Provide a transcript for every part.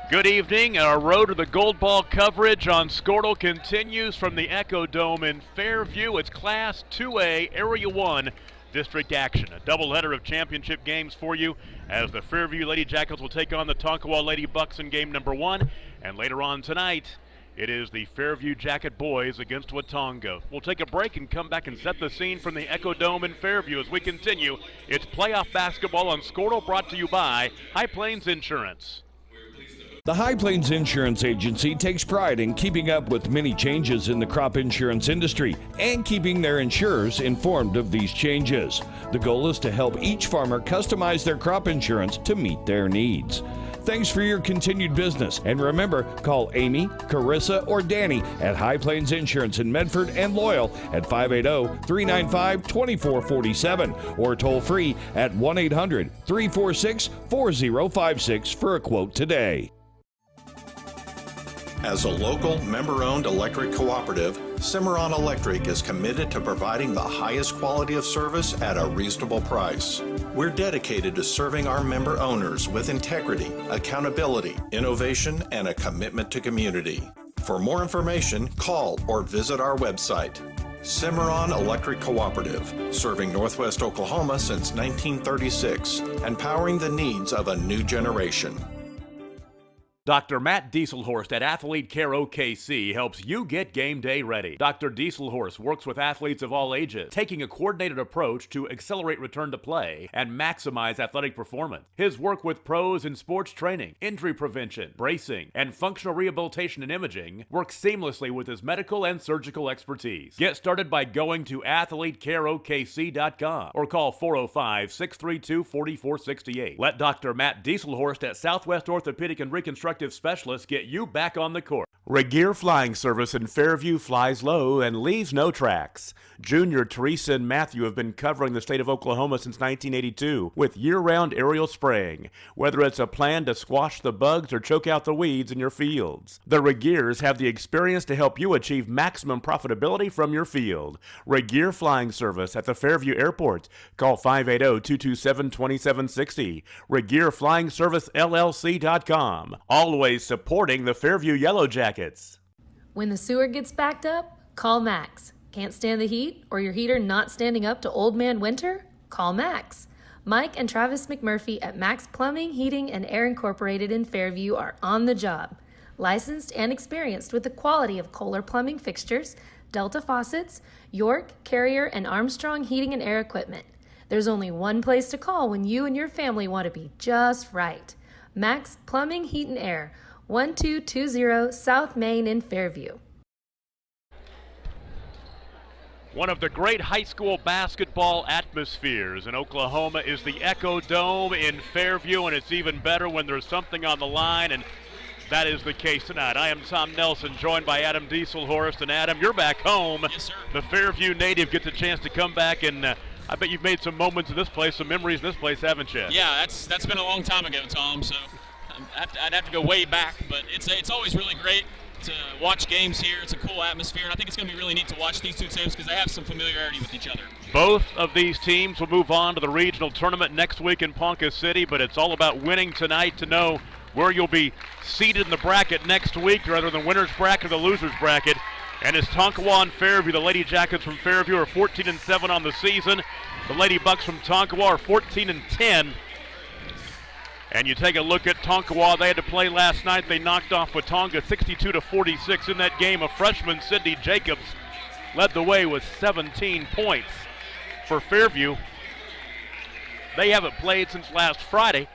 Good evening. Our road to the Gold Ball coverage on Squirtle continues from the Echo Dome in Fairview. It's Class 2A Area 1 district action. A doubleheader of championship games for you as the Fairview Lady Jackals will take on the Tonkawa Lady Bucks in game number 1. And later on tonight, it is the Fairview Jacket Boys against Watonga. We'll take a break and come back and set the scene from the Echo Dome in Fairview as we continue. It's playoff basketball on Squirtle, brought to you by High Plains Insurance. The High Plains Insurance Agency takes pride in keeping up with many changes in the crop insurance industry and keeping their insurers informed of these changes. The goal is to help each farmer customize their crop insurance to meet their needs. Thanks for your continued business, and remember, call Amy, Carissa, or Danny at High Plains Insurance in Medford and Loyal at 580-395-2447 or toll free at 1-800-346-4056 for a quote today. As a local, member-owned electric cooperative, Cimarron Electric is committed to providing the highest quality of service at a reasonable price. We're dedicated to serving our member owners with integrity, accountability, innovation, and a commitment to community. For more information, call or visit our website. Cimarron Electric Cooperative, serving Northwest Oklahoma since 1936 and powering the needs of a new generation. Dr. Matt Dieselhorst at Athlete Care OKC helps you get game day ready. Dr. Dieselhorst works with athletes of all ages, taking a coordinated approach to accelerate return to play and maximize athletic performance. His work with pros in sports training, injury prevention, bracing, and functional rehabilitation and imaging works seamlessly with his medical and surgical expertise. Get started by going to athletecareokc.com or call 405-632-4468. Let Dr. Matt Dieselhorst at Southwest Orthopedic and Reconstructive Specialists get you back on the court. Regeer Flying Service in Fairview flies low and leaves no tracks. Junior Teresa and Matthew have been covering the state of Oklahoma since 1982 with year-round aerial spraying, whether it's a plan to squash the bugs or choke out the weeds in your fields. The Regeers have the experience to help you achieve maximum profitability from your field. Regeer Flying Service at the Fairview Airport. Call 580-227-2760. RegeerFlyingServiceLLC.com. Always supporting the Fairview Yellow Jackets. When the sewer gets backed up, call Max. Can't stand the heat or your heater not standing up to old man winter? Call Max. Mike and Travis McMurphy at Max Plumbing, Heating, and Air Incorporated in Fairview are on the job. Licensed and experienced with the quality of Kohler Plumbing fixtures, Delta faucets, York, Carrier, and Armstrong heating and air equipment. There's only one place to call when you and your family want to be just right. Max Plumbing, Heat, and Air, 1220 South Main in Fairview. One of the great high school basketball atmospheres in Oklahoma is the Echo Dome in Fairview, and it's even better when there's something on the line, and that is the case tonight. I am Tom Nelson, joined by Adam Dieselhorst. And Adam, you're back home. Yes, sir. The Fairview native gets a chance to come back, and I bet you've made some moments in this place, some memories in this place, haven't you? Yeah, that's been a long time ago, Tom, so I'd have to go way back, but it's always really great to watch games here. It's a cool atmosphere, and I think it's going to be really neat to watch these two teams because they have some familiarity with each other. Both of these teams will move on to the regional tournament next week in Ponca City, but it's all about winning tonight to know where you'll be seated in the bracket next week, rather than winner's bracket or the loser's bracket. And it's Tonkawa and Fairview. The Lady Jackets from Fairview are 14-7 on the season. The Lady Bucks from Tonkawa are 14-10. And you take a look at Tonkawa. They had to play last night. They knocked off Watonga 62-46 in that game. A freshman, Sydney Jacobs, led the way with 17 points. For Fairview, they haven't played since last Friday,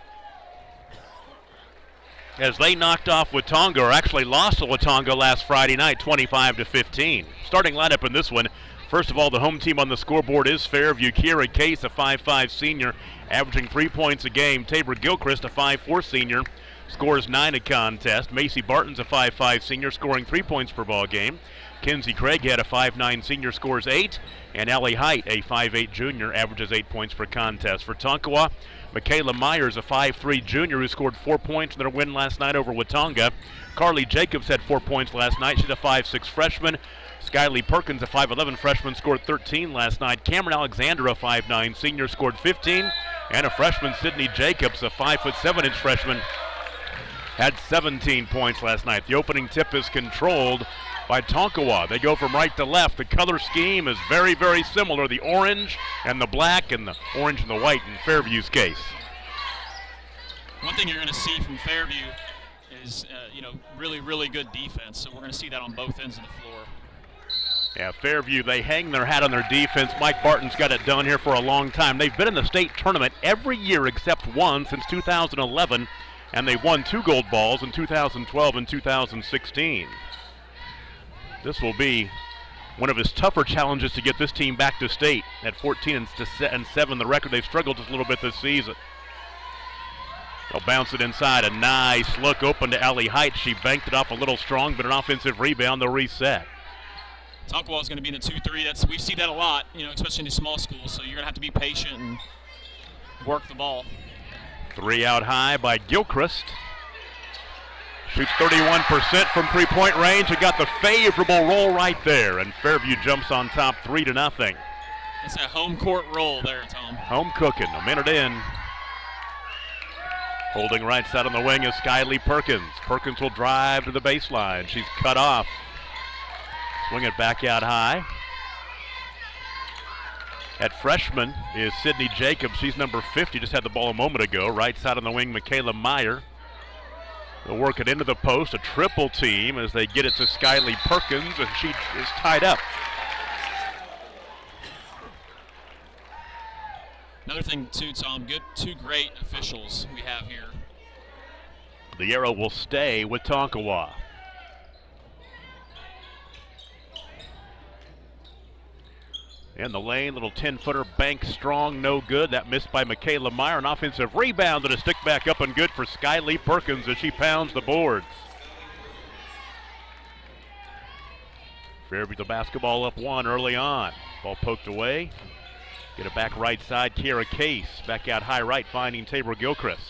as they knocked off Watonga, or actually lost to Watonga last Friday night, 25-15. Starting lineup in this one, first of all, the home team on the scoreboard is Fairview. Kiera Case, a 5'5 senior, averaging 3 points a game. Tabor Gilchrist, a 5'4 senior, scores 9 a contest. Macy Barton's a 5'5 senior, scoring 3 points per ball game. Kinsey Craighead, a 5'9 senior, scores 8. And Allie Height, a 5'8 junior, averages 8 points per contest. For Tonkawa, Michaela Myers, a 5'3 junior who scored 4 points in their win last night over Watonga. Carly Jacobs had 4 points last night. She's a 5'6 freshman. Skylee Perkins, a 5'11 freshman, scored 13 last night. Cameron Alexander, a 5'9 senior, scored 15. And a freshman, Sydney Jacobs, a 5'7" freshman, had 17 points last night. The opening tip is controlled by Tonkawa. They go from right to left. The color scheme is very, very similar. The orange and the black, and the orange and the white in Fairview's case. One thing you're going to see from Fairview is, really, really good defense. So we're going to see that on both ends of the floor. Yeah, Fairview, they hang their hat on their defense. Mike Barton's got it done here for a long time. They've been in the state tournament every year except one since 2011, and they've won 2 gold balls in 2012 and 2016. This will be one of his tougher challenges to get this team back to state. At 14-7, the record, they've struggled just a little bit this season. They'll bounce it inside. A nice look open to Allie Height. She banked it off a little strong, but an offensive rebound. They'll reset. Tonkawa is going to be in the 2-3. We see that a lot, especially in the small schools. So you're going to have to be patient and work the ball. 3 out high by Gilchrist. Shoots 31% from three-point range and got the favorable roll right there. And Fairview jumps on top 3-0. It's a home court roll there, Tom. Home cooking, a minute in. Holding right side on the wing is Skylee Perkins. Perkins will drive to the baseline. She's cut off. Swing it back out high. At freshman is Sydney Jacobs. She's number 50, just had the ball a moment ago. Right side on the wing, Michaela Meyer. They'll work it into the post, a triple team as they get it to Skylee Perkins, and she is tied up. Another thing, too, Tom, two great officials we have here. The arrow will stay with Tonkawa. In the lane, little 10-footer bank strong, no good. That missed by Michaela Meyer. An offensive rebound and a stick back up and good for Skylee Perkins as she pounds the boards. Fairview the basketball up 1 early on. Ball poked away. Get it back right side, Kiera Case. Back out high right, finding Tabor Gilchrist.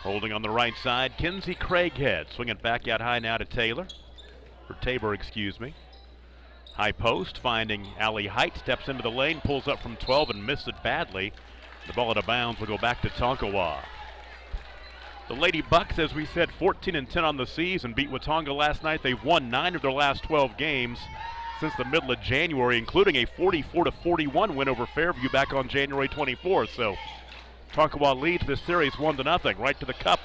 Holding on the right side, Kinsey Craighead. Swing it back out high now to Tabor, excuse me. High post, finding Allie Height. Steps into the lane, pulls up from 12 and missed it badly. The ball out of bounds will go back to Tonkawa. The Lady Bucks, as we said, 14-10 on the season, beat Watonga last night. They've won 9 of their last 12 games since the middle of January, including a 44-41 win over Fairview back on January 24th. So Tonkawa leads this series 1-0. Right to the cup,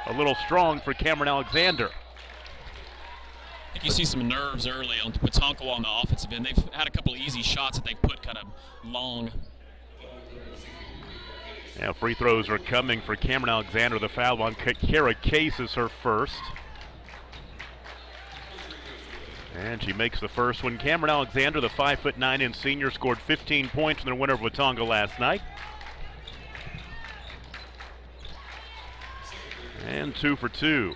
a little strong for Cameron Alexander. I think you see some nerves early with Tonkawa on the offensive end. They've had a couple of easy shots that they put kind of long. Now free throws are coming for Cameron Alexander. The foul on Kiera Case is her first. And she makes the first one. Cameron Alexander, the 5'9" senior, scored 15 points in their win over Watonga last night. And 2 for 2.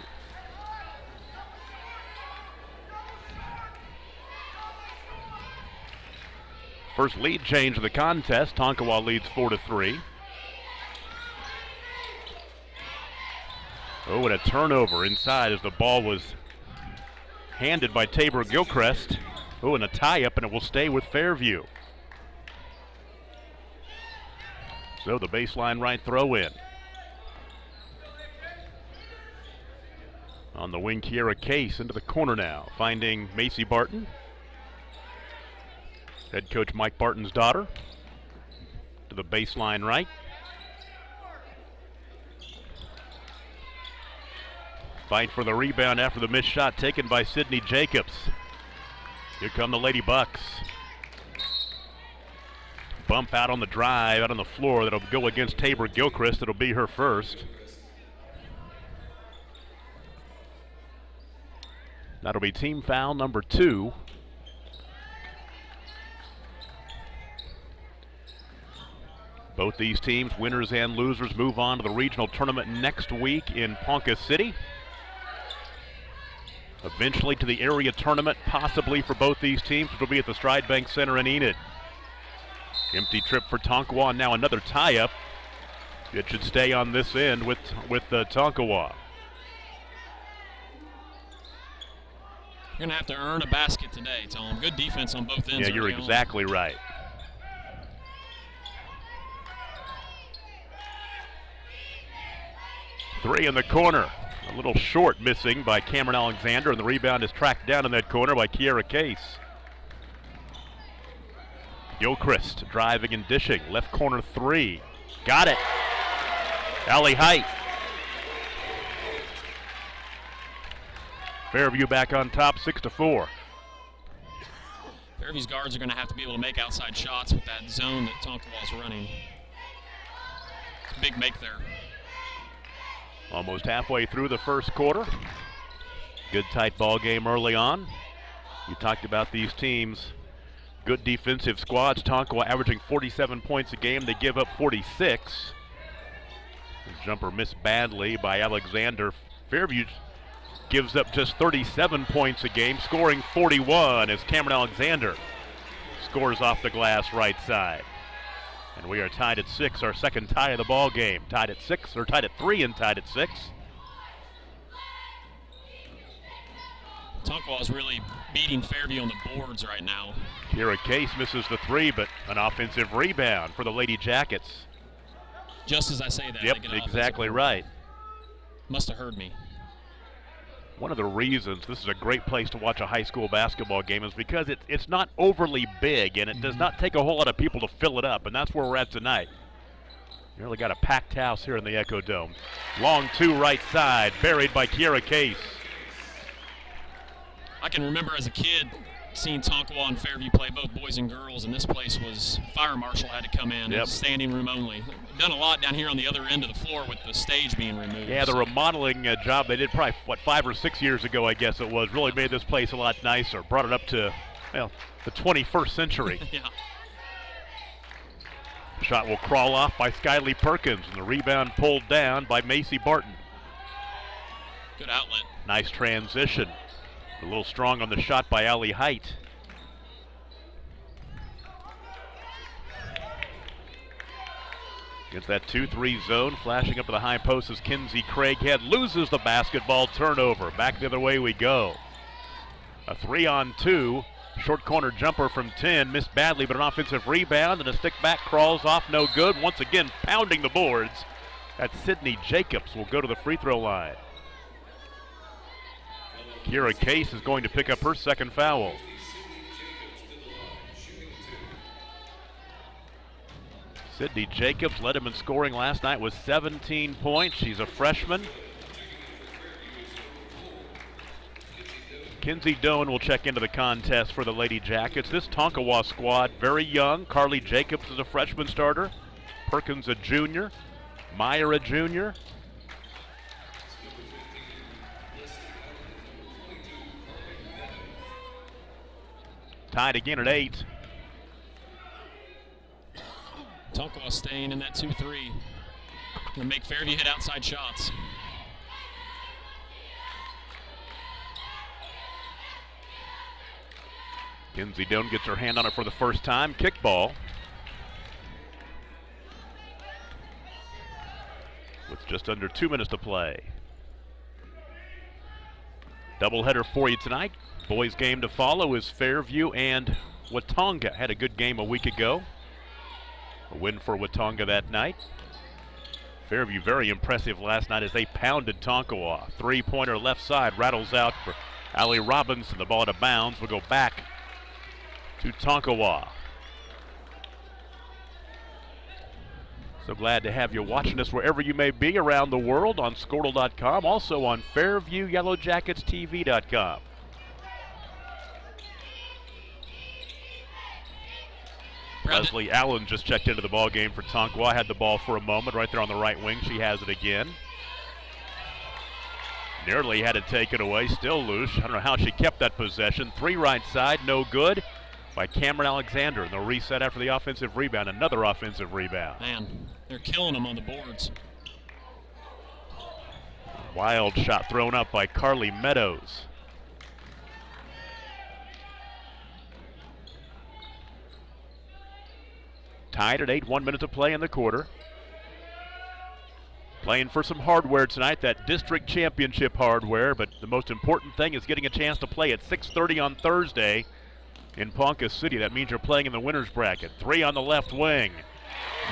First lead change of the contest. Tonkawa leads 4-3. Oh, and a turnover inside as the ball was handed by Tabor Gilchrist. Oh, and a tie-up, and it will stay with Fairview. So the baseline right throw in. On the wing, Kiera Case into the corner now, finding Macy Barton. Head coach Mike Barton's daughter. To the baseline right. Fight for the rebound after the missed shot taken by Sydney Jacobs. Here come the Lady Bucks. Bump out on the drive, out on the floor. That'll go against Tabor Gilchrist. It'll be her first. That'll be team foul number 2. Both these teams, winners and losers, move on to the regional tournament next week in Ponca City. Eventually to the area tournament, possibly for both these teams, which will be at the Stride Bank Center in Enid. Empty trip for Tonkawa, now another tie-up. It should stay on this end with Tonkawa. You're going to have to earn a basket today, Tom. Good defense on both ends. Yeah, you're exactly right. Three in the corner. A little short, missing by Cameron Alexander, and the rebound is tracked down in that corner by Kiera Case. Gilchrist driving and dishing. Left corner three. Got it. Allie Height. Fairview back on top, 6-4. Fairview's guards are going to have to be able to make outside shots with that zone that Tonkawa's running. It's a big make there. Almost halfway through the first quarter. Good tight ball game early on. You talked about these teams. Good defensive squads. Tonkawa averaging 47 points a game. They give up 46. The jumper missed badly by Alexander. Fairview gives up just 37 points a game, scoring 41 as Cameron Alexander scores off the glass right side. And we are tied at 6, our second tie of the ball game. Tied at 6, or tied at 3 and tied at 6. Tonkawa is really beating Fairview on the boards right now. Kiera Case misses the three, but an offensive rebound for the Lady Jackets. Just as I say that. Yep, exactly right. Must have heard me. One of the reasons this is a great place to watch a high school basketball game is because it's not overly big, and it does not take a whole lot of people to fill it up, and that's where we're at tonight. You really got a packed house here in the Echo Dome. Long two right side, buried by Kiera Case. I can remember as a kid seeing Tonkawa and Fairview play, both boys and girls, and this place was, fire marshal had to come in. Yep. It was standing room only. Done a lot down here on the other end of the floor with the stage being removed. Yeah, the remodeling job they did probably, 5 or 6 years ago, I guess it was, really made this place a lot nicer. Brought it up to, well, the 21st century. Yeah. Shot will crawl off by Skylee Perkins, and the rebound pulled down by Macy Barton. Good outlet. Nice transition. A little strong on the shot by Allie Height. Gets that 2-3 zone, flashing up to the high post as Kinsey Craighead loses the basketball. Turnover. Back the other way we go. A 3-on-2. Short corner jumper from 10. Missed badly, but an offensive rebound, and a stick back crawls off, no good. Once again, pounding the boards. That's Sydney Jacobs will go to the free throw line. Kiera Case is going to pick up her second foul. Sydney Jacobs led him in scoring last night with 17 points. She's a freshman. Kinsey Doan will check into the contest for the Lady Jackets. This Tonkawa squad, very young. Carly Jacobs is a freshman starter. Perkins a junior. Meyer a junior. Tied again at 8. Tonkawa staying in that 2-3. Gonna make Fairview hit outside shots. Kinsey Doan gets her hand on it for the first time. Kickball. With just under 2 minutes to play. Doubleheader for you tonight. Boys game to follow is Fairview and Watonga. Had a good game a week ago. A win for Watonga that night. Fairview very impressive last night as they pounded Tonkawa. Three-pointer left side rattles out for Allie Robinson. The ball out of bounds will go back to Tonkawa. So glad to have you watching us wherever you may be around the world on Squirtle.com, also on FairviewYellowJacketsTV.com. Leslie Allen just checked into the ball game for Tonkawa. Had the ball for a moment right there on the right wing. She has it again. Nearly had to take it away. Still loose. I don't know how she kept that possession. 3 right side, no good by Cameron Alexander. And the reset after the offensive rebound. Another offensive rebound. Man, they're killing them on the boards. Wild shot thrown up by Carly Meadows. Tied at 8, 1 minute to play in the quarter. Playing for some hardware tonight, that district championship hardware, but the most important thing is getting a chance to play at 6:30 on Thursday in Ponca City. That means you're playing in the winner's bracket. 3 on the left wing.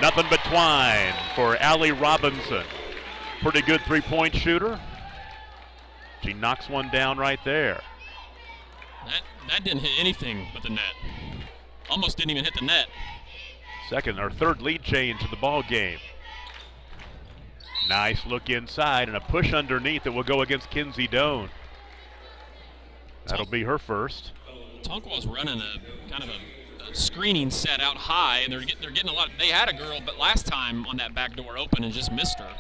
Nothing but twine for Allie Robinson. Pretty good three-point shooter. She knocks one down right there. That didn't hit anything but the net. Almost didn't even hit the net. Second or third lead change in the ball game. Nice look inside and a push underneath that will go against Kinsey Doan. That'll be her first. Tonkawa's running a kind of a screening set out high, and they're getting a lot. They had a girl, but last time on that back door open and just missed her.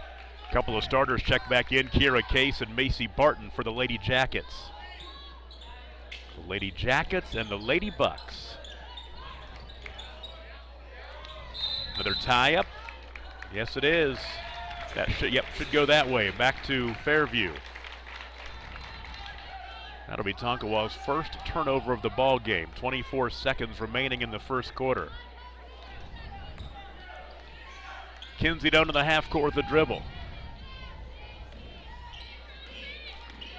A couple of starters check back in. Kira Case and Macy Barton for the Lady Jackets. The Lady Jackets and the Lady Bucks. Another tie-up. Yes, it is. That should go that way. Back to Fairview. That'll be Tonkawa's first turnover of the ball game. 24 seconds remaining in the first quarter. Kinsey down to the half court with the dribble.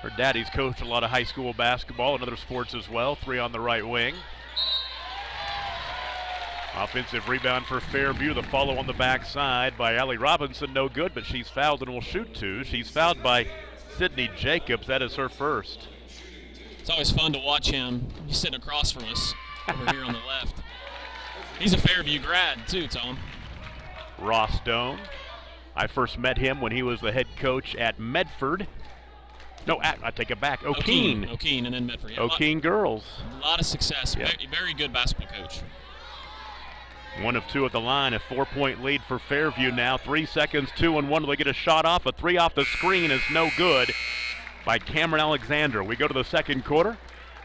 Her daddy's coached a lot of high school basketball and other sports as well. 3 on the right wing. Offensive rebound for Fairview. The follow on the backside by Allie Robinson. No good, but she's fouled and will shoot 2. She's fouled by Sydney Jacobs. That is her first. It's always fun to watch him. He's sitting across from us over here on the left. He's a Fairview grad too, Tom. Ross Doan. I first met him when he was the head coach at Medford. No, I take it back. O'Keene. O'Keene and then Medford. Yeah, O'Keene girls. A lot of success. Yeah. Very good basketball coach. 1 of 2 at the line. A 4-point lead for Fairview now. 3 seconds, 2 and 1. They get a shot off. A 3 off the screen is no good by Cameron Alexander. We go to the second quarter.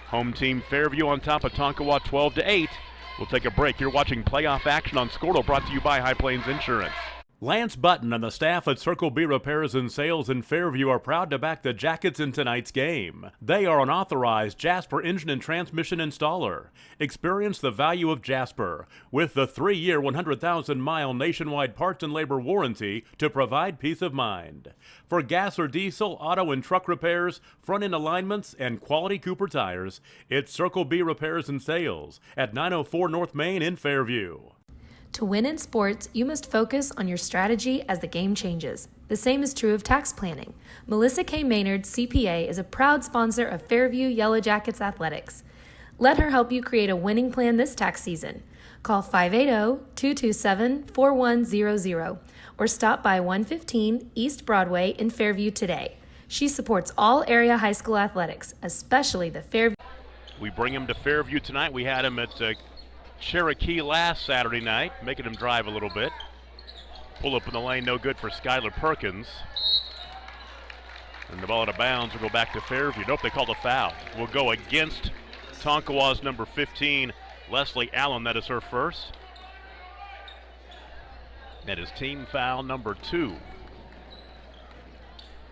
Home team Fairview on top of Tonkawa 12-8. We'll take a break. You're watching playoff action on Squirtle, brought to you by High Plains Insurance. Lance Button and the staff at Circle B Repairs and Sales in Fairview are proud to back the Jackets in tonight's game. They are an authorized Jasper engine and transmission installer. Experience the value of Jasper with the 3-year, 100,000-mile nationwide parts and labor warranty to provide peace of mind. For gas or diesel, auto and truck repairs, front-end alignments, and quality Cooper tires, it's Circle B Repairs and Sales at 904 North Main in Fairview. To win in sports, you must focus on your strategy as the game changes. The same is true of tax planning. Melissa K. Maynard, CPA, is a proud sponsor of Fairview Yellow Jackets Athletics. Let her help you create a winning plan this tax season. Call 580-227-4100 or stop by 115 East Broadway in Fairview today. She supports all area high school athletics, especially the Fairview. We bring him to Fairview tonight. We had him at Cherokee last Saturday night, making him drive a little bit. Pull up in the lane, no good for Skylar Perkins. And the ball out of bounds will go back to Fairview. Nope, they called a foul. Will go against Tonkawa's number 15, Leslie Allen. That is her first. That is team foul number 2.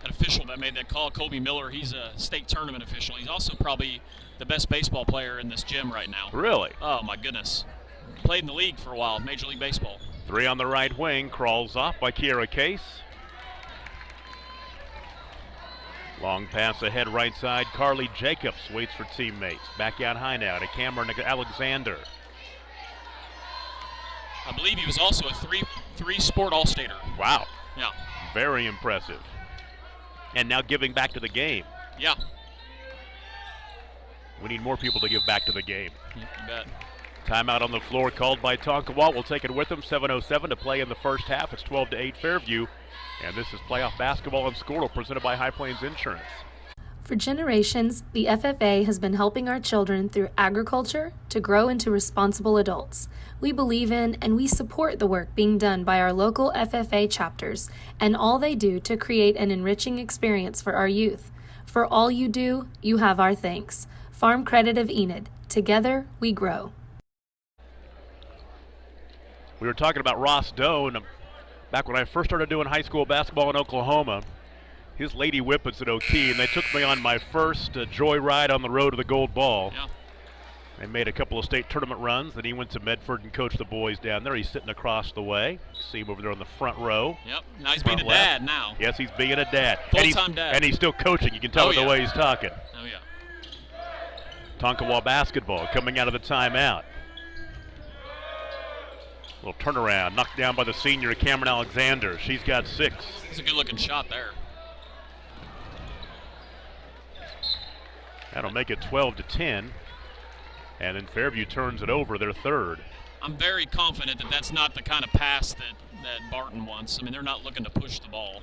That official that made that call, Kobe Miller, he's a state tournament official. He's also probably the best baseball player in this gym right now. Really? Oh, my goodness. Played in the league for a while, Major League Baseball. 3 on the right wing, crawls off by Kiera Case. Long pass ahead right side, Carly Jacobs waits for teammates. Back out high now to Cameron Alexander. I believe he was also a three-sport All-Stater. Wow. Yeah. Very impressive. And now giving back to the game. Yeah. We need more people to give back to the game. You bet. Timeout on the floor called by Tonkawa. We'll take it with them. 7:07 to play in the first half. It's 12-8 Fairview. And this is playoff basketball on Squirtle, presented by High Plains Insurance. For generations, the FFA has been helping our children through agriculture to grow into responsible adults. We believe in and we support the work being done by our local FFA chapters and all they do to create an enriching experience for our youth. For all you do, you have our thanks. Farm Credit of Enid. Together, we grow. We were talking about Ross Doan back when I first started doing high school basketball in Oklahoma. His Lady Whippets at O'Keene, they took me on my first joyride on the road to the Gold Ball. Yeah. They made a couple of state tournament runs. Then he went to Medford and coached the boys down there. He's sitting across the way. See him over there on the front row. Yep. Now he's being a dad now. Yes, he's being a dad. Full-time dad. And he's still coaching. You can tell by the way he's talking. Oh, yeah. Tonkawa basketball coming out of the timeout. Little turnaround, knocked down by the senior Cameron Alexander. She's got 6. It's a good-looking shot there. That'll make it 12-10. And then Fairview turns it over, their third. I'm very confident that that's not the kind of pass that Barton wants. I mean, they're not looking to push the ball.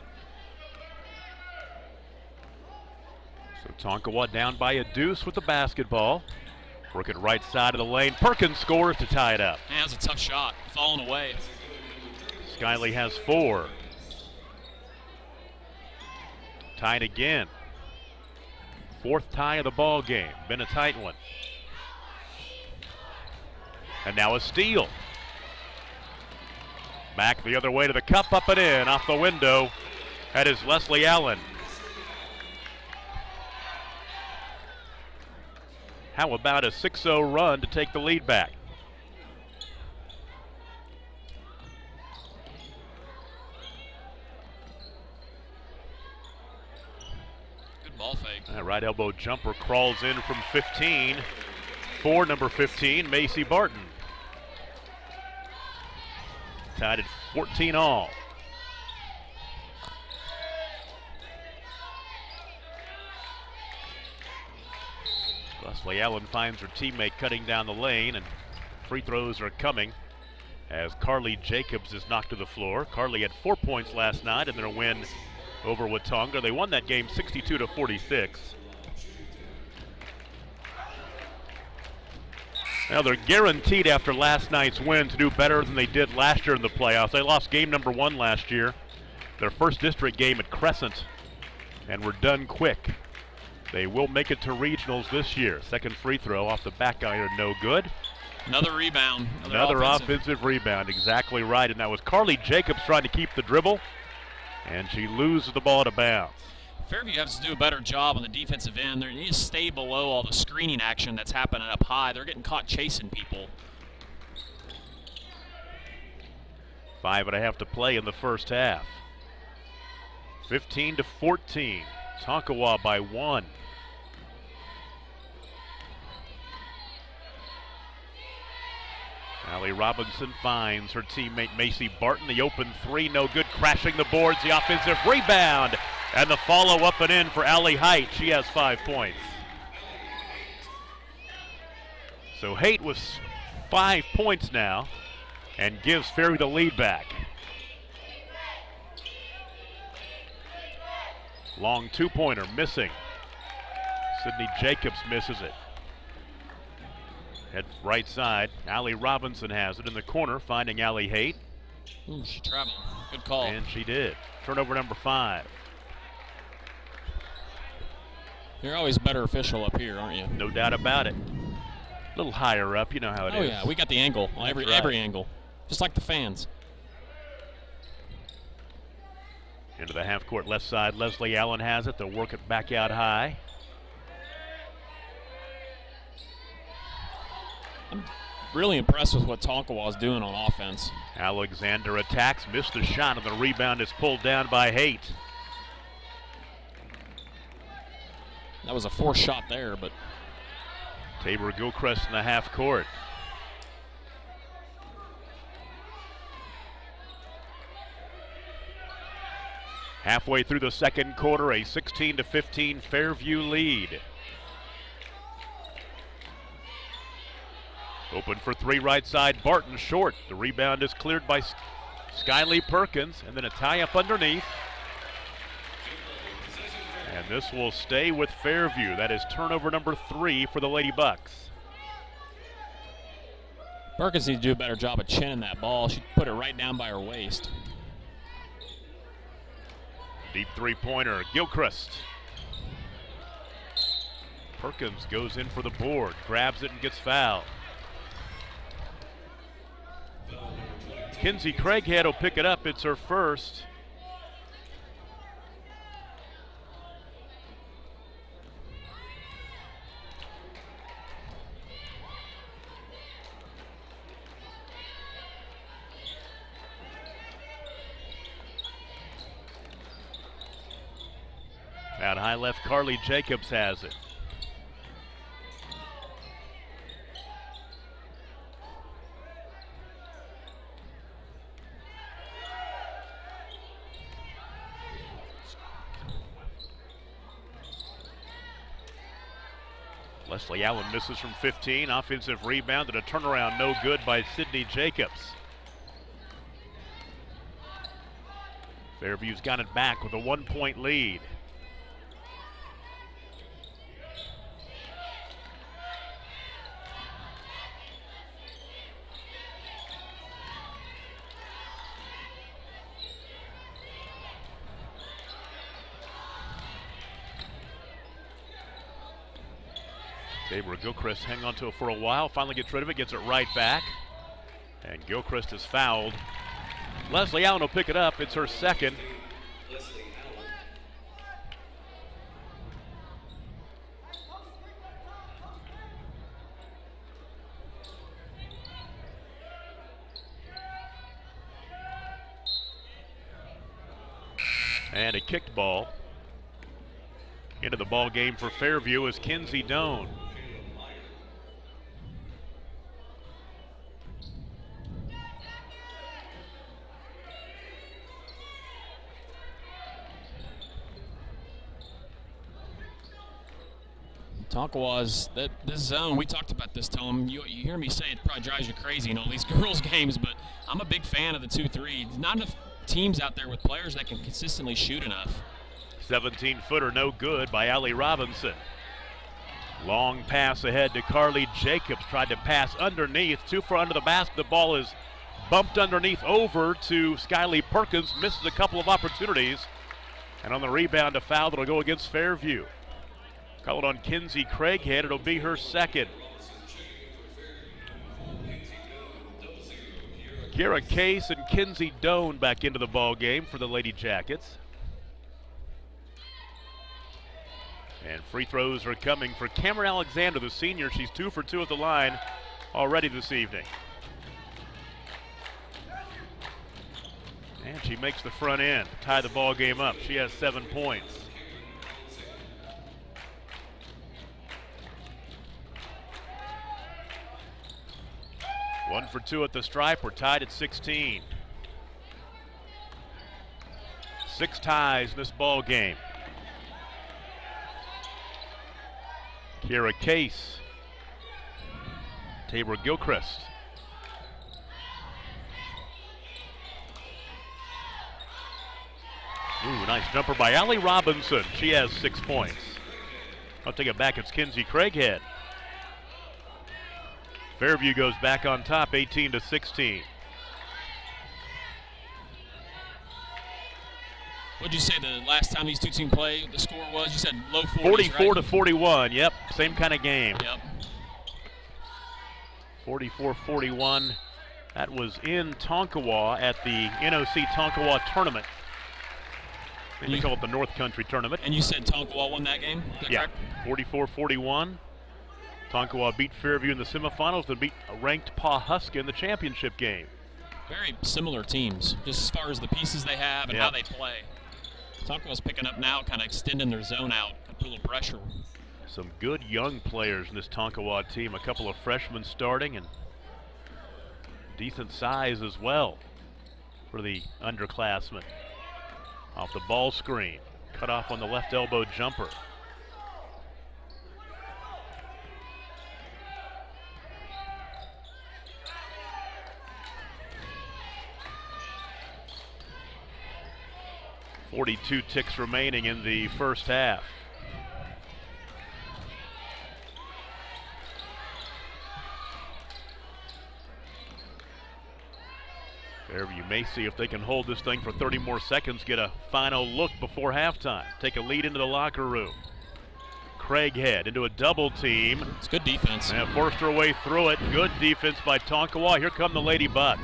So Tonkawa down by a deuce with the basketball. Working right side of the lane. Perkins scores to tie it up. Man, that was a tough shot, falling away. Skyley has 4. Tied again. 4th tie of the ball game. Been a tight one. And now a steal. Back the other way to the cup, up and in, off the window. That is Leslie Allen. How about a 6-0 run to take the lead back? Good ball fake. That right elbow jumper crawls in from 15 for number 15, Macy Barton. Tied at 14 all. Leslie Allen finds her teammate cutting down the lane, and free throws are coming as Carly Jacobs is knocked to the floor. Carly had 4 points last night in their win over Watonga. They won that game 62-46. Now they're guaranteed after last night's win to do better than they did last year in the playoffs. They lost game number 1 last year, their first district game at Crescent, and were done quick. They will make it to regionals this year. Second free throw off the back iron, no good. Another rebound. Another offensive rebound, exactly right. And that was Carly Jacobs trying to keep the dribble, and she loses the ball out of bounds. Fairview has to do a better job on the defensive end. They need to stay below all the screening action that's happening up high. They're getting caught chasing people. 5.5 to play in the first half. 15-14. Tonkawa by 1. Allie Robinson finds her teammate Macy Barton. The open 3, no good, crashing the boards. The offensive rebound and the follow up and in for Allie Height. She has 5 points. So Height with 5 points now and gives Fairview the lead back. Long 2-pointer missing. Sydney Jacobs misses it. Head right side. Allie Robinson has it in the corner, finding Allie Haight. Ooh, she traveled. Good call. And she did. Turnover number 5. You're always a better official up here, aren't you? No doubt about it. A little higher up, you know how it is. Oh yeah, we got the angle. Every angle. Just like the fans. Into the half court left side. Leslie Allen has it. They'll work it back out high. I'm really impressed with what Tonkawa is doing on offense. Alexander attacks, missed the shot, and the rebound is pulled down by Haight. That was a forced shot there, but Tabor Gilchrist in the half court. Halfway through the second quarter, a 16-15 Fairview lead. Open for 3 right side, Barton short. The rebound is cleared by Skyley Perkins, and then a tie up underneath. And this will stay with Fairview. That is turnover number 3 for the Lady Bucks. Perkins needs to do a better job of chinning that ball. She put it right down by her waist. Deep 3-pointer, Gilchrist. Perkins goes in for the board, grabs it and gets fouled. Kinsey Craighead will pick it up. It's her first. Out high left, Carly Jacobs has it. Leslie Allen misses from 15. Offensive rebound and a turnaround no good by Sydney Jacobs. Fairview's got it back with a 1-point lead. Tabor Gilchrist hang on to it for a while, finally gets rid of it, gets it right back. And Gilchrist is fouled. Leslie Allen will pick it up, it's her second. And a kicked ball into the ball game for Fairview is Kinsey Doan. Tonkawa's, this zone, we talked about this, Tom. You hear me say it probably drives you crazy in all these girls' games, but I'm a big fan of the 2-3. Not enough teams out there with players that can consistently shoot enough. 17-footer no good by Allie Robinson. Long pass ahead to Carly Jacobs. Tried to pass underneath. 2 for under the basket. The ball is bumped underneath over to Skyly Perkins. Misses a couple of opportunities. And on the rebound, a foul that'll go against Fairview. Call it on Kinsey Craighead. It'll be her second. Kira Case and Kinsey Doan back into the ball game for the Lady Jackets. And free throws are coming for Cameron Alexander, the senior. She's 2 for 2 at the line already this evening. And she makes the front end to tie the ball game up. She has 7 points. One for 2 at the stripe. We're tied at 16. 6 ties in this ball game. Kira Case, Tabor Gilchrist. Ooh, nice jumper by Allie Robinson. She has 6 points. I'll take it back. It's Kinsey Craighead. Fairview goes back on top, 18-16. What'd you say the last time these two teams played, the score was? You said low 40s, 44-41, yep, same kind of game. Yep. 44-41. That was in Tonkawa at the NOC Tonkawa tournament. They call it the North Country tournament. And you said Tonkawa won that game? Yeah, 44-41. Tonkawa beat Fairview in the semifinals and beat a ranked Pawhuska in the championship game. Very similar teams, just as far as the pieces they have and how they play. Tonkawa's picking up now, kind of extending their zone out, put a little pressure. Some good young players in this Tonkawa team. A couple of freshmen starting and decent size as well for the underclassmen. Off the ball screen, cut off on the left elbow jumper. .42 ticks remaining in the first half. Fairview may see if they can hold this thing for 30 more seconds, get a final look before halftime. Take a lead into the locker room. Craighead into a double team. It's good defense. And forced her way through it. Good defense by Tonkawa. Here come the Lady Bucks.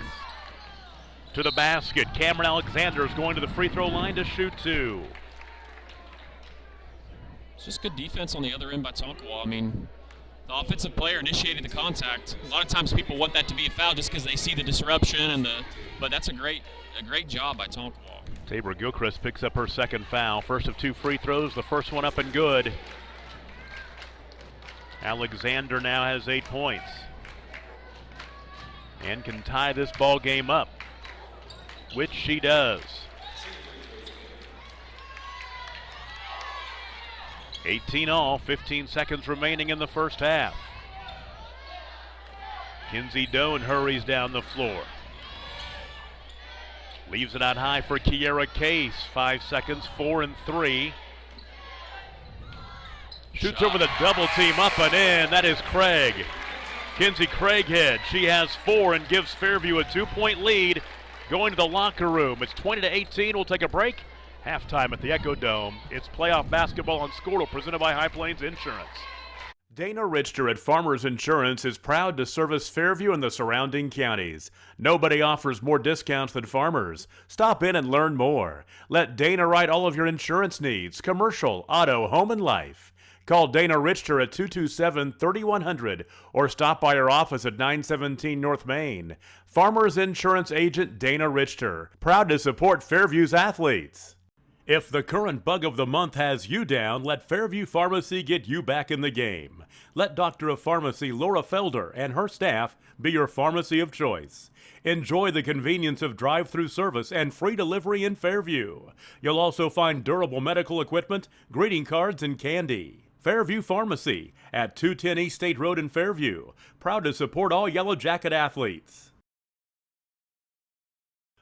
To the basket. Cameron Alexander is going to the free throw line to shoot 2. It's just good defense on the other end by Tonkawa. I mean, the offensive player initiated the contact. A lot of times people want that to be a foul just because they see the disruption and but that's a great job by Tonkawa. Tabor Gilchrist picks up her second foul. First of 2 free throws, the first one up and good. Alexander now has 8 points and can tie this ball game up, which she does. 18 all, 15 seconds remaining in the first half. Kinsey Doan hurries down the floor. Leaves it out high for Kiera Case. 5 seconds, 4 and 3. Shoots over the double team, up and in. That is Craig. Kinsey Craighead. She has 4 and gives Fairview a 2-point lead. Going to the locker room. It's 20-18. We'll take a break. Halftime at the Echo Dome. It's playoff basketball on Squirtle, presented by High Plains Insurance. Dana Richter at Farmers Insurance is proud to service Fairview and the surrounding counties. Nobody offers more discounts than Farmers. Stop in and learn more. Let Dana write all of your insurance needs, commercial, auto, home, and life. Call Dana Richter at 227-3100 or stop by our office at 917 North Main. Farmers Insurance Agent Dana Richter, proud to support Fairview's athletes. If the current bug of the month has you down, let Fairview Pharmacy get you back in the game. Let Doctor of Pharmacy Laura Felder and her staff be your pharmacy of choice. Enjoy the convenience of drive-through service and free delivery in Fairview. You'll also find durable medical equipment, greeting cards, and candy. Fairview Pharmacy at 210 East State Road in Fairview. Proud to support all Yellow Jacket athletes.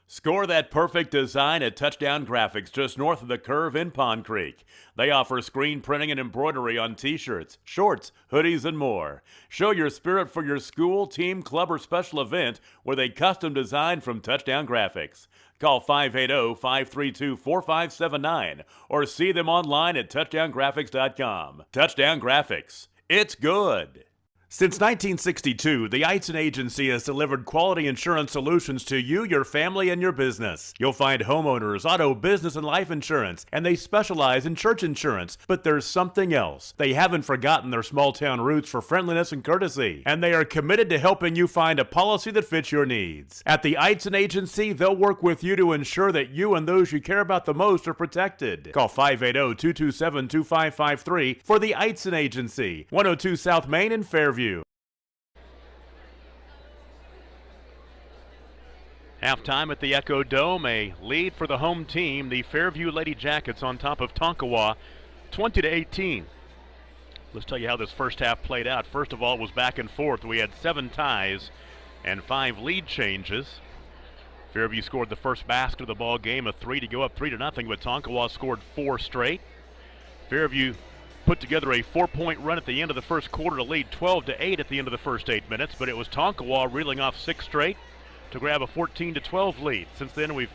Score that perfect design at Touchdown Graphics just north of the curve in Pond Creek. They offer screen printing and embroidery on t-shirts, shorts, hoodies, and more. Show your spirit for your school, team, club, or special event with a custom design from Touchdown Graphics. Call 580-532-4579 or see them online at touchdowngraphics.com. Touchdown Graphics. It's good. Since 1962, the Eitzen Agency has delivered quality insurance solutions to you, your family, and your business. You'll find homeowners, auto, business, and life insurance, and they specialize in church insurance. But there's something else. They haven't forgotten their small-town roots for friendliness and courtesy, and they are committed to helping you find a policy that fits your needs. At the Eitzen Agency, they'll work with you to ensure that you and those you care about the most are protected. Call 580-227-2553 for the Eitzen Agency, 102 South Main in Fairview. Halftime at the Echo Dome, a lead for the home team, the Fairview Lady Jackets on top of Tonkawa, 20-18. Let's tell you how this first half played out. First of all, it was back and forth. We had 7 ties and 5 lead changes. Fairview scored the first basket of the ball game, a 3 to go up 3-0, but Tonkawa scored 4 straight. Fairview put together a 4-point run at the end of the first quarter to lead 12-8 at the end of the first 8 minutes, but it was Tonkawa reeling off 6 straight to grab a 14-12 lead. Since then, we've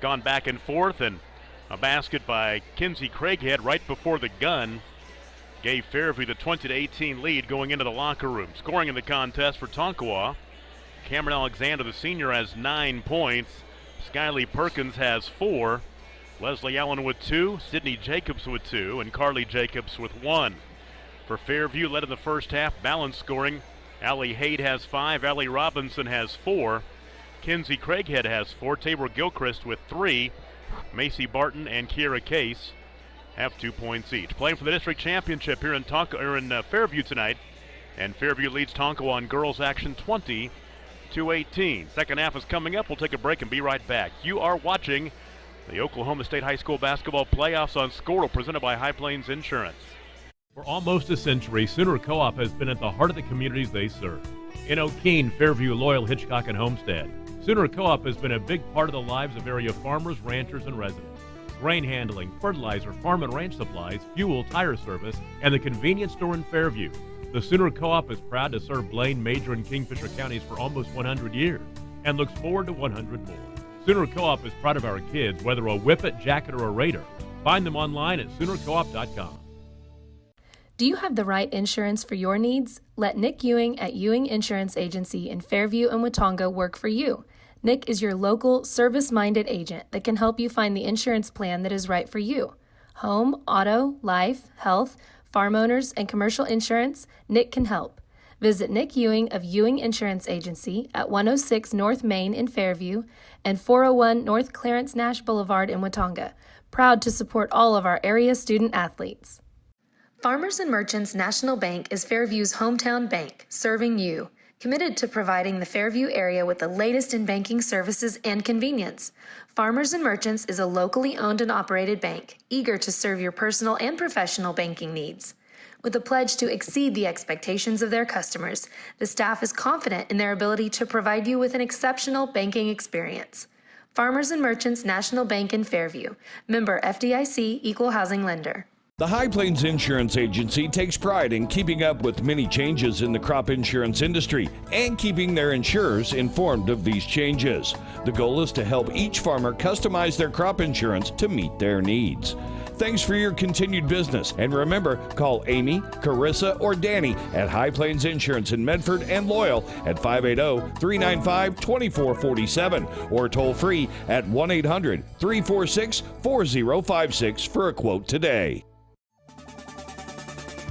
gone back and forth, and a basket by Kinsey Craighead right before the gun gave Fairview the 20-18 lead going into the locker room. Scoring in the contest for Tonkawa, Cameron Alexander, the senior, has 9 points. Skylee Perkins has 4. Leslie Allen with 2, Sydney Jacobs with 2, and Carly Jacobs with 1. For Fairview, led in the first half, balance scoring. Allie Haight has 5, Allie Robinson has 4. Kinsey Craighead has 4, Tabor Gilchrist with 3. Macy Barton and Kiera Case have 2 points each. Playing for the district championship here in Fairview tonight, and Fairview leads Tonkawa in girls action 20-18. Second half is coming up. We'll take a break and be right back. You are watching the Oklahoma State High School basketball playoffs on Squirtle, presented by High Plains Insurance. For almost a century, Sooner Co-op has been at the heart of the communities they serve. In O'Keene, Fairview, Loyal, Hitchcock, and Homestead, Sooner Co-op has been a big part of the lives of area farmers, ranchers, and residents. Grain handling, fertilizer, farm and ranch supplies, fuel, tire service, and the convenience store in Fairview. The Sooner Co-op is proud to serve Blaine, Major, and Kingfisher counties for almost 100 years and looks forward to 100 more. Sooner Co-op is proud of our kids, whether a Whippet, Jacket, or a Raider. Find them online at SoonerCoop.com. Do you have the right insurance for your needs? Let Nick Ewing at Ewing Insurance Agency in Fairview and Watonga work for you. Nick is your local, service-minded agent that can help you find the insurance plan that is right for you. Home, auto, life, health, farm owners, and commercial insurance, Nick can help. Visit Nick Ewing of Ewing Insurance Agency at 106 North Main in Fairview and 401 North Clarence Nash Boulevard in Watonga. Proud to support all of our area student athletes. Farmers and Merchants National Bank is Fairview's hometown bank, serving you. committed to providing the Fairview area with the latest in banking services and convenience. Farmers and Merchants is a locally owned and operated bank, eager to serve your personal and professional banking needs. With a pledge to exceed the expectations of their customers, the staff is confident in their ability to provide you with an exceptional banking experience. Farmers and Merchants National Bank in Fairview, member FDIC, equal housing lender. The High Plains Insurance Agency takes pride in keeping up with many changes in the crop insurance industry and keeping their insurers informed of these changes. The goal is to help each farmer customize their crop insurance to meet their needs. Thanks for your continued business, and remember, call Amy, Carissa, or Danny at High Plains Insurance in Medford and Loyal at 580-395-2447 or toll free at 1-800-346-4056 for a quote today.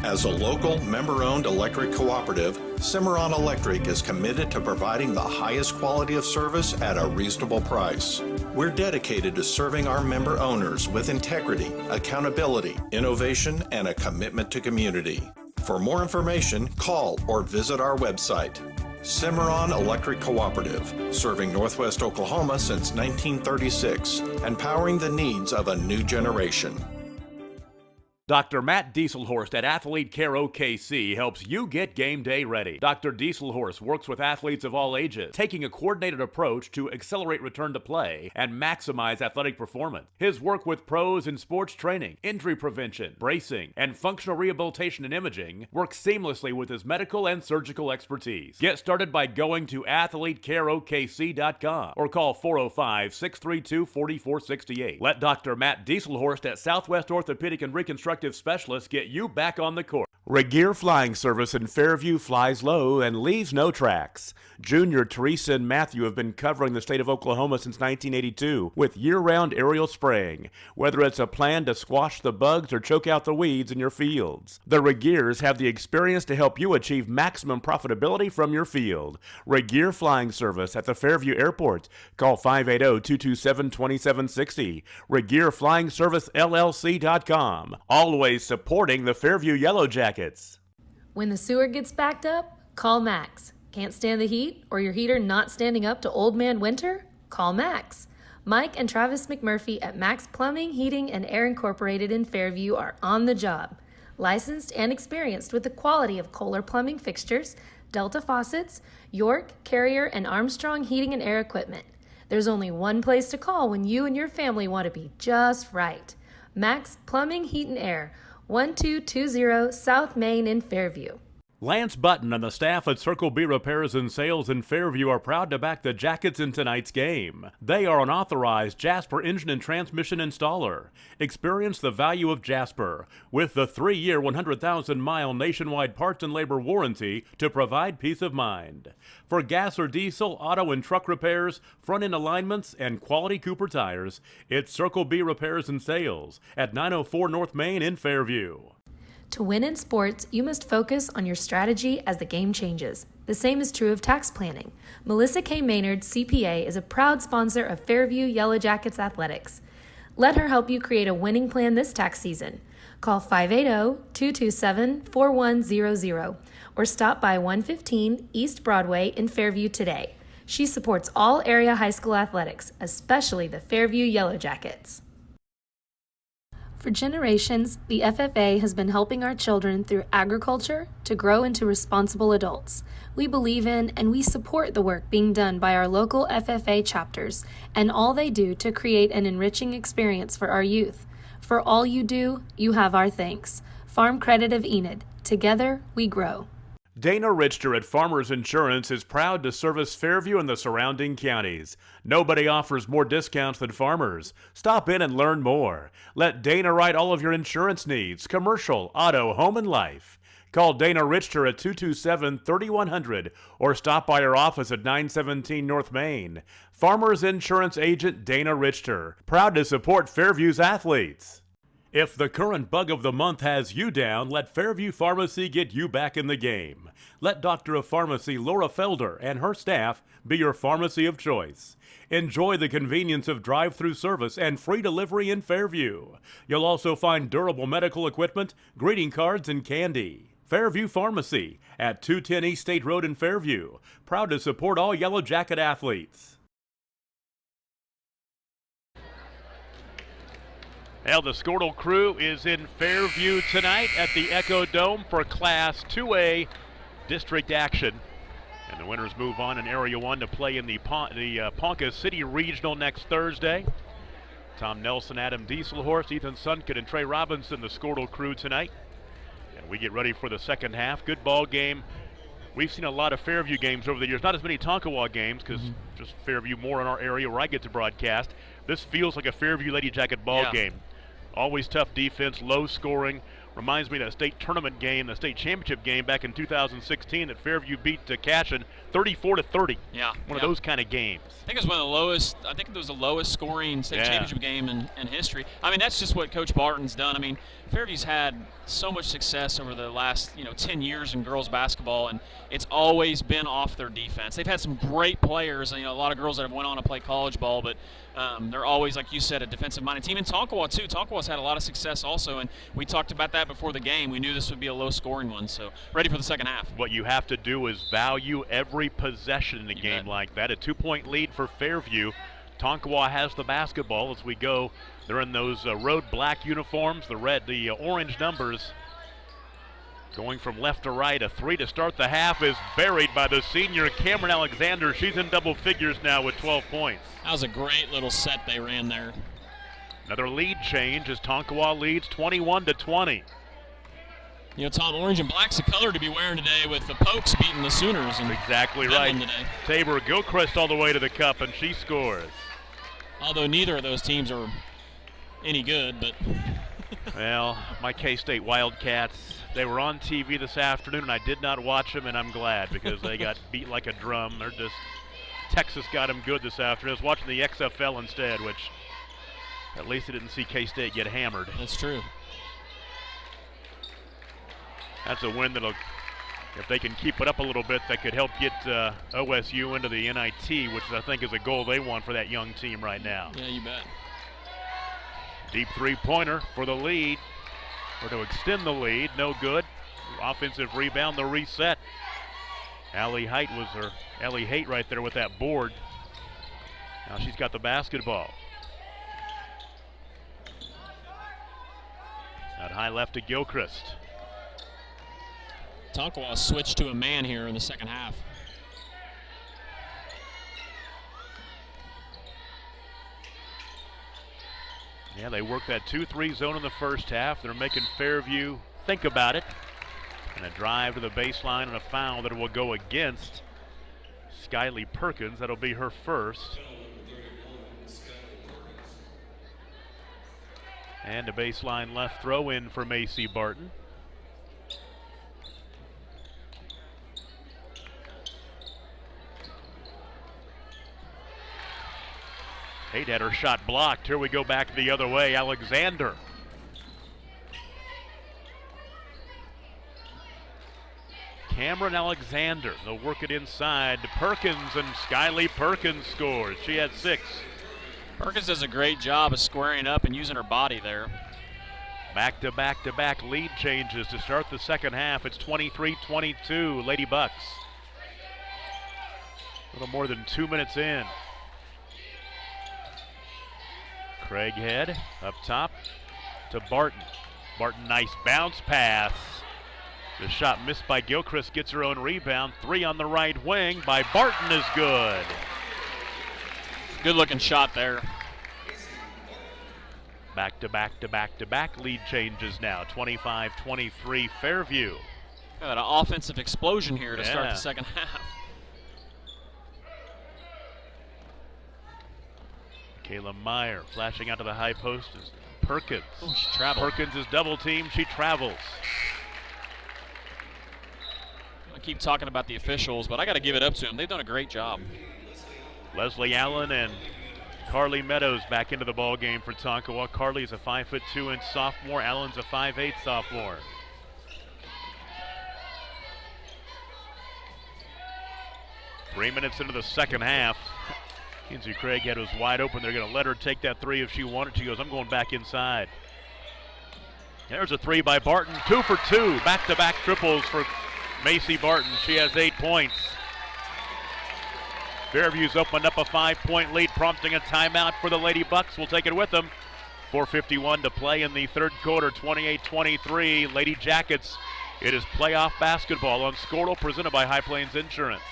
As a local, member-owned electric cooperative, Cimarron Electric is committed to providing the highest quality of service at a reasonable price. We're dedicated to serving our member owners with integrity, accountability, innovation, and a commitment to community. For more information, call or visit our website. Cimarron Electric Cooperative, serving Northwest Oklahoma since 1936 and powering the needs of a new generation. Dr. Matt Dieselhorst at Athlete Care OKC helps you get game day ready. Dr. Dieselhorst works with athletes of all ages, taking a coordinated approach to accelerate return to play and maximize athletic performance. His work with pros in sports training, injury prevention, bracing, and functional rehabilitation and imaging works seamlessly with his medical and surgical expertise. Get started by going to athletecareokc.com or call 405-632-4468. Let Dr. Matt Dieselhorst at Southwest Orthopedic and Reconstructive Specialists get you back on the court. Regeer Flying Service in Fairview flies low and leaves no tracks. Junior, Teresa, and Matthew have been covering the state of Oklahoma since 1982 with year-round aerial spraying, whether it's a plan to squash the bugs or choke out the weeds in your fields. The Regeers have the experience to help you achieve maximum profitability from your field. Regeer Flying Service at the Fairview Airport. Call 580-227-2760. RegeerFlyingServiceLLC.com. Always supporting the Fairview Yellow Jackets. When the sewer gets backed up, call Max. Can't stand the heat or your heater not standing up to old man winter? Call Max. Mike and Travis McMurphy at Max Plumbing, Heating, and Air Incorporated in Fairview are on the job. Licensed and experienced with the quality of Kohler plumbing fixtures, Delta faucets, York, Carrier, and Armstrong heating and air equipment. There's only one place to call when you and your family want to be just right. Max Plumbing, Heat, and Air, 1220 South Main in Fairview. Lance Button and the staff at Circle B Repairs and Sales in Fairview are proud to back the Jackets in tonight's game. They are an authorized Jasper engine and transmission installer. Experience the value of Jasper with the 3-year, 100,000-mile nationwide parts and labor warranty to provide peace of mind. For gas or diesel, auto and truck repairs, front-end alignments, and quality Cooper tires, it's Circle B Repairs and Sales at 904 North Main in Fairview. To win in sports, you must focus on your strategy as the game changes. The same is true of tax planning. Melissa K. Maynard, CPA, is a proud sponsor of Fairview Yellow Jackets Athletics. Let her help you create a winning plan this tax season. Call 580-227-4100 or stop by 115 East Broadway in Fairview today. She supports all area high school athletics, especially the Fairview Yellow Jackets. For generations, the FFA has been helping our children through agriculture to grow into responsible adults. We believe in and we support the work being done by our local FFA chapters and all they do to create an enriching experience for our youth. For all you do, you have our thanks. Farm Credit of Enid. Together, we grow. Dana Richter at Farmers Insurance is proud to service Fairview and the surrounding counties. Nobody offers more discounts than Farmers. Stop in and learn more. Let Dana write all of your insurance needs, commercial, auto, home, and life. Call Dana Richter at 227-3100 or stop by our office at 917 North Main. Farmers Insurance Agent Dana Richter, proud to support Fairview's athletes. If the current bug of the month has you down, let Fairview Pharmacy get you back in the game. Let Doctor of Pharmacy Laura Felder and her staff be your pharmacy of choice. Enjoy the convenience of drive-through service and free delivery in Fairview. You'll also find durable medical equipment, greeting cards, and candy. Fairview Pharmacy at 210 East State Road in Fairview. Proud to support all Yellow Jacket athletes. Well, the Squirtle crew is in Fairview tonight at the Echo Dome for Class 2A district action. And the winners move on in Area 1 to play in the Ponca City Regional next Thursday. Tom Nelson, Adam Dieselhorst, Ethan Sunken, and Trey Robinson, the Squirtle crew tonight. And we get ready for the second half. Good ball game. We've seen a lot of Fairview games over the years. Not as many Tonkawa games because just Fairview more in our area where I get to broadcast. This feels like a Fairview Lady Jacket ball game. Always tough defense, low scoring. Reminds me of that state tournament game, the state championship game back in 2016 that Fairview beat Cashin 34-30. Yeah. One of those kind of games. I think it was one of the lowest. I think it was the lowest scoring state championship game in history. I mean, that's just what Coach Barton's done. I mean, Fairview's had so much success over the last 10 years in girls basketball, and it's always been off their defense. They've had some great players, a lot of girls that have went on to play college ball, but they're always, like you said, a defensive-minded team. And Tonkawa too. Tonkawa's had a lot of success also, and we talked about that before the game. We knew this would be a low-scoring one, so ready for the second half. What you have to do is value every possession in a game like that. A 2-point lead for Fairview. Tonkawa has the basketball as we go. They're in those road black uniforms, the orange numbers. Going from left to right, a three to start the half is buried by the senior Cameron Alexander. She's in double figures now with 12 points. That was a great little set they ran there. Another lead change as Tonkawa leads 21-20. Tom, orange and black's the color to be wearing today with the Pokes beating the Sooners. And exactly right. Tabor Gilchrist all the way to the cup, and she scores. Although neither of those teams are any good, but. Well, my K-State Wildcats, they were on TV this afternoon, and I did not watch them, and I'm glad because they got beat like a drum. Texas got them good this afternoon. I was watching the XFL instead, which at least I didn't see K-State get hammered. That's true. That's a win that'll, if they can keep it up a little bit, that could help get OSU into the NIT, which I think is a goal they want for that young team right now. Yeah, you bet. Deep three-pointer for the lead, or to extend the lead, no good. Offensive rebound, the reset. Allie Haight right there with that board. Now she's got the basketball. Out high left to Gilchrist. Tonkawa switched to a man here in the second half. Yeah, they work that 2-3 zone in the first half. They're making Fairview think about it. And a drive to the baseline and a foul that will go against Skyly Perkins. That'll be her first. And a baseline left throw in for Macy Barton. Haight had her shot blocked. Here we go back the other way. Alexander. Cameron Alexander. They'll work it inside to Perkins, and Skyly Perkins scores. She had 6. Perkins does a great job of squaring up and using her body there. Back-to-back-to-back lead changes to start the second half. It's 23-22, Lady Bucks. A little more than 2 minutes in. Craighead up top to Barton. Barton, nice bounce pass. The shot missed by Gilchrist, gets her own rebound. 3 on the right wing by Barton is good. Good looking shot there. Back-to-back-to-back-to-back lead changes now. 25-23 Fairview. Got an offensive explosion here to start the second half. Kayla Meyer flashing out to the high post is Perkins. Ooh, she traveled. Perkins is double teamed. She travels. I keep talking about the officials, but I got to give it up to them. They've done a great job. Leslie Allen and Carly Meadows back into the ball game for Tonkawa. Carly's a 5'2" sophomore. Allen's a 5'8" sophomore. Three minutes into the second half. Kinsey Craighead was wide open. They're going to let her take that three if she wanted. She goes, I'm going back inside. There's a three by Barton. 2 for 2. Back-to-back triples for Macy Barton. She has 8 points. Fairview's opened up a 5-point lead, prompting a timeout for the Lady Bucks. We'll take it with them. 4:51 to play in the third quarter, 28-23. Lady Jackets, it is playoff basketball on Squirtle, presented by High Plains Insurance.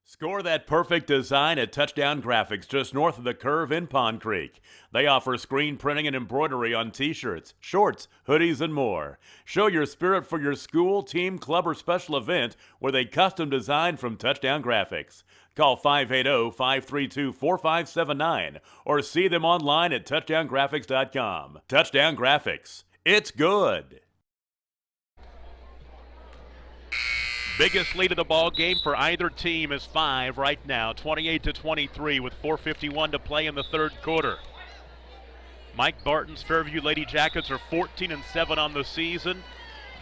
Score that perfect design at Touchdown Graphics, just north of the curve in Pond Creek. They offer screen printing and embroidery on t-shirts, shorts, hoodies, and more. Show your spirit for your school, team, club, or special event with a custom design from Touchdown Graphics. Call 580-532-4579 or see them online at touchdowngraphics.com. Touchdown Graphics. It's good. Biggest lead of the ball game for either team is 5 right now, 28-23 with 4:51 to play in the third quarter. Mike Barton's Fairview Lady Jackets are 14-7 on the season.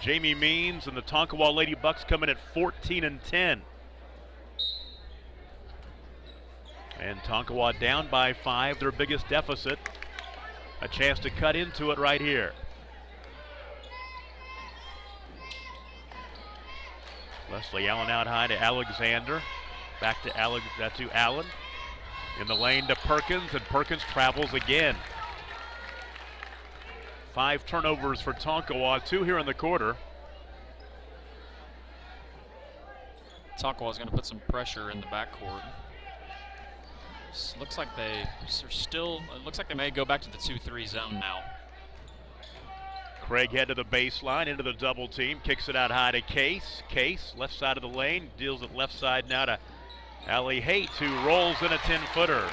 Jamie Means and the Tonkawa Lady Bucks come in at 14-10. And Tonkawa down by 5, their biggest deficit. A chance to cut into it right here. Leslie Allen out high to Alexander. Back to Allen. In the lane to Perkins, and Perkins travels again. 5 turnovers for Tonkawa, 2 here in the quarter. Tonkawa is going to put some pressure in the backcourt. Looks like they are still. It looks like they may go back to the 2-3 zone now. Craig head to the baseline, into the double team, kicks it out high to Case. Case, left side of the lane, deals it left side now to Allie Haight, who rolls in a 10-footer.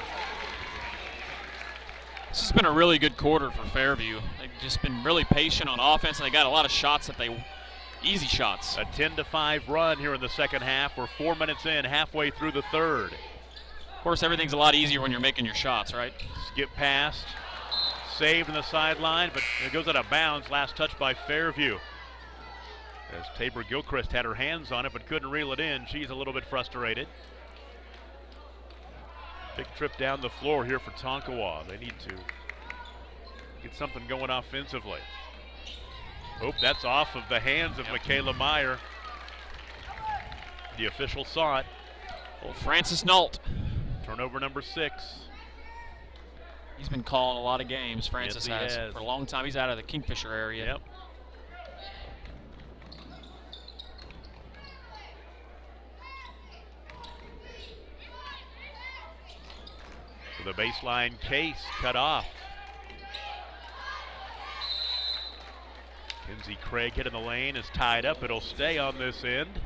This has been a really good quarter for Fairview. They've just been really patient on offense, and they got a lot of shots easy shots. A 10-5 run here in the second half. We're 4 minutes in, halfway through the third. Of course, everything's a lot easier when you're making your shots, right? Skip past. Saved in the sideline, but it goes out of bounds. Last touch by Fairview. As Tabor Gilchrist had her hands on it but couldn't reel it in. She's a little bit frustrated. Big trip down the floor here for Tonkawa. They need to get something going offensively. Oh, that's off of the hands of Michaela Meyer. The official saw it. Well, Francis Nault. Turnover number 6. He's been calling a lot of games, Francis yes, has. For a long time. He's out of the Kingfisher area. Yep. So the baseline, Case cut off. Kinsey Craig hit in the lane, is tied up. It'll stay on this end.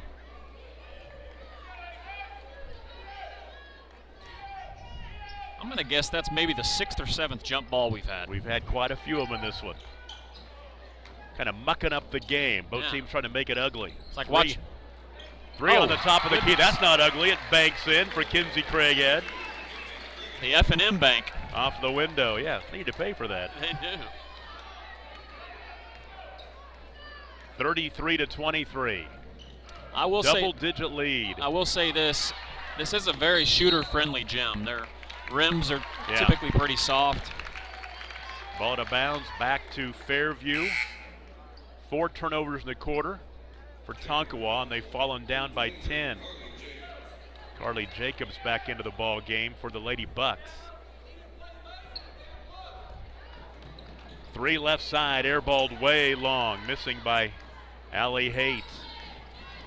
I'm going to guess that's maybe the 6th or 7th jump ball we've had. We've had quite a few of them in this one. Kind of mucking up the game. Both teams trying to make it ugly. It's like watch. 3 on the top of the key. That's not ugly. It banks in for Kinsey Craighead. The F&M bank. Off the window. Yeah, they need to pay for that. They do. 33-23. I will Double-digit lead. I will say this. This is a very shooter-friendly gym. Their rims are typically pretty soft. Ball out of bounds, back to Fairview. 4 turnovers in the quarter for Tonkawa, and they've fallen down by 10. Carly Jacobs back into the ball game for the Lady Bucks. 3 left side, airballed way long, missing by Allie Haight.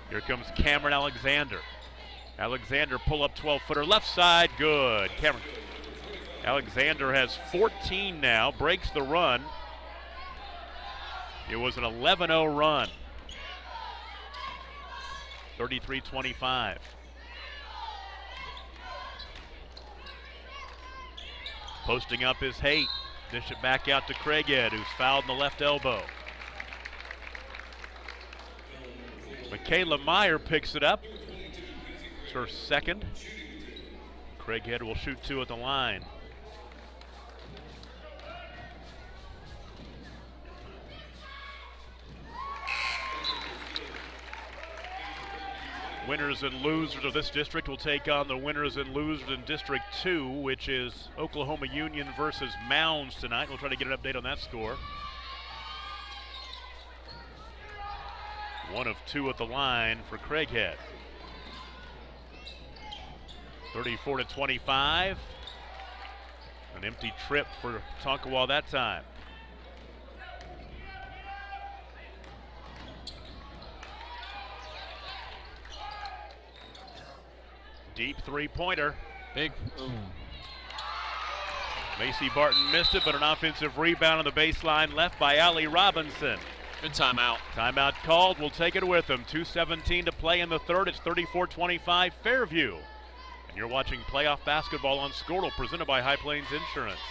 Here comes Cameron Alexander. Alexander pull up 12-footer left side, good. Cameron Alexander has 14 now, breaks the run. It was an 11-0 run. 33-25. Posting up is Haight. Dish it back out to Craighead, who's fouled in the left elbow. Michaela Meyer picks it up. It's her second. Craighead will shoot 2 at the line. Winners and losers of this district will take on the winners and losers in District 2, which is Oklahoma Union versus Mounds tonight. We'll try to get an update on that score. 1 of 2 at the line for Craighead. 34-25. An empty trip for Tonkawa that time. Deep three-pointer. Big. Ooh. Macy Barton missed it, but an offensive rebound on the baseline left by Allie Robinson. Good timeout. Timeout called. We'll take it with them. 2:17 to play in the third. It's 34-25 Fairview. And you're watching playoff basketball on Squirtle, presented by High Plains Insurance.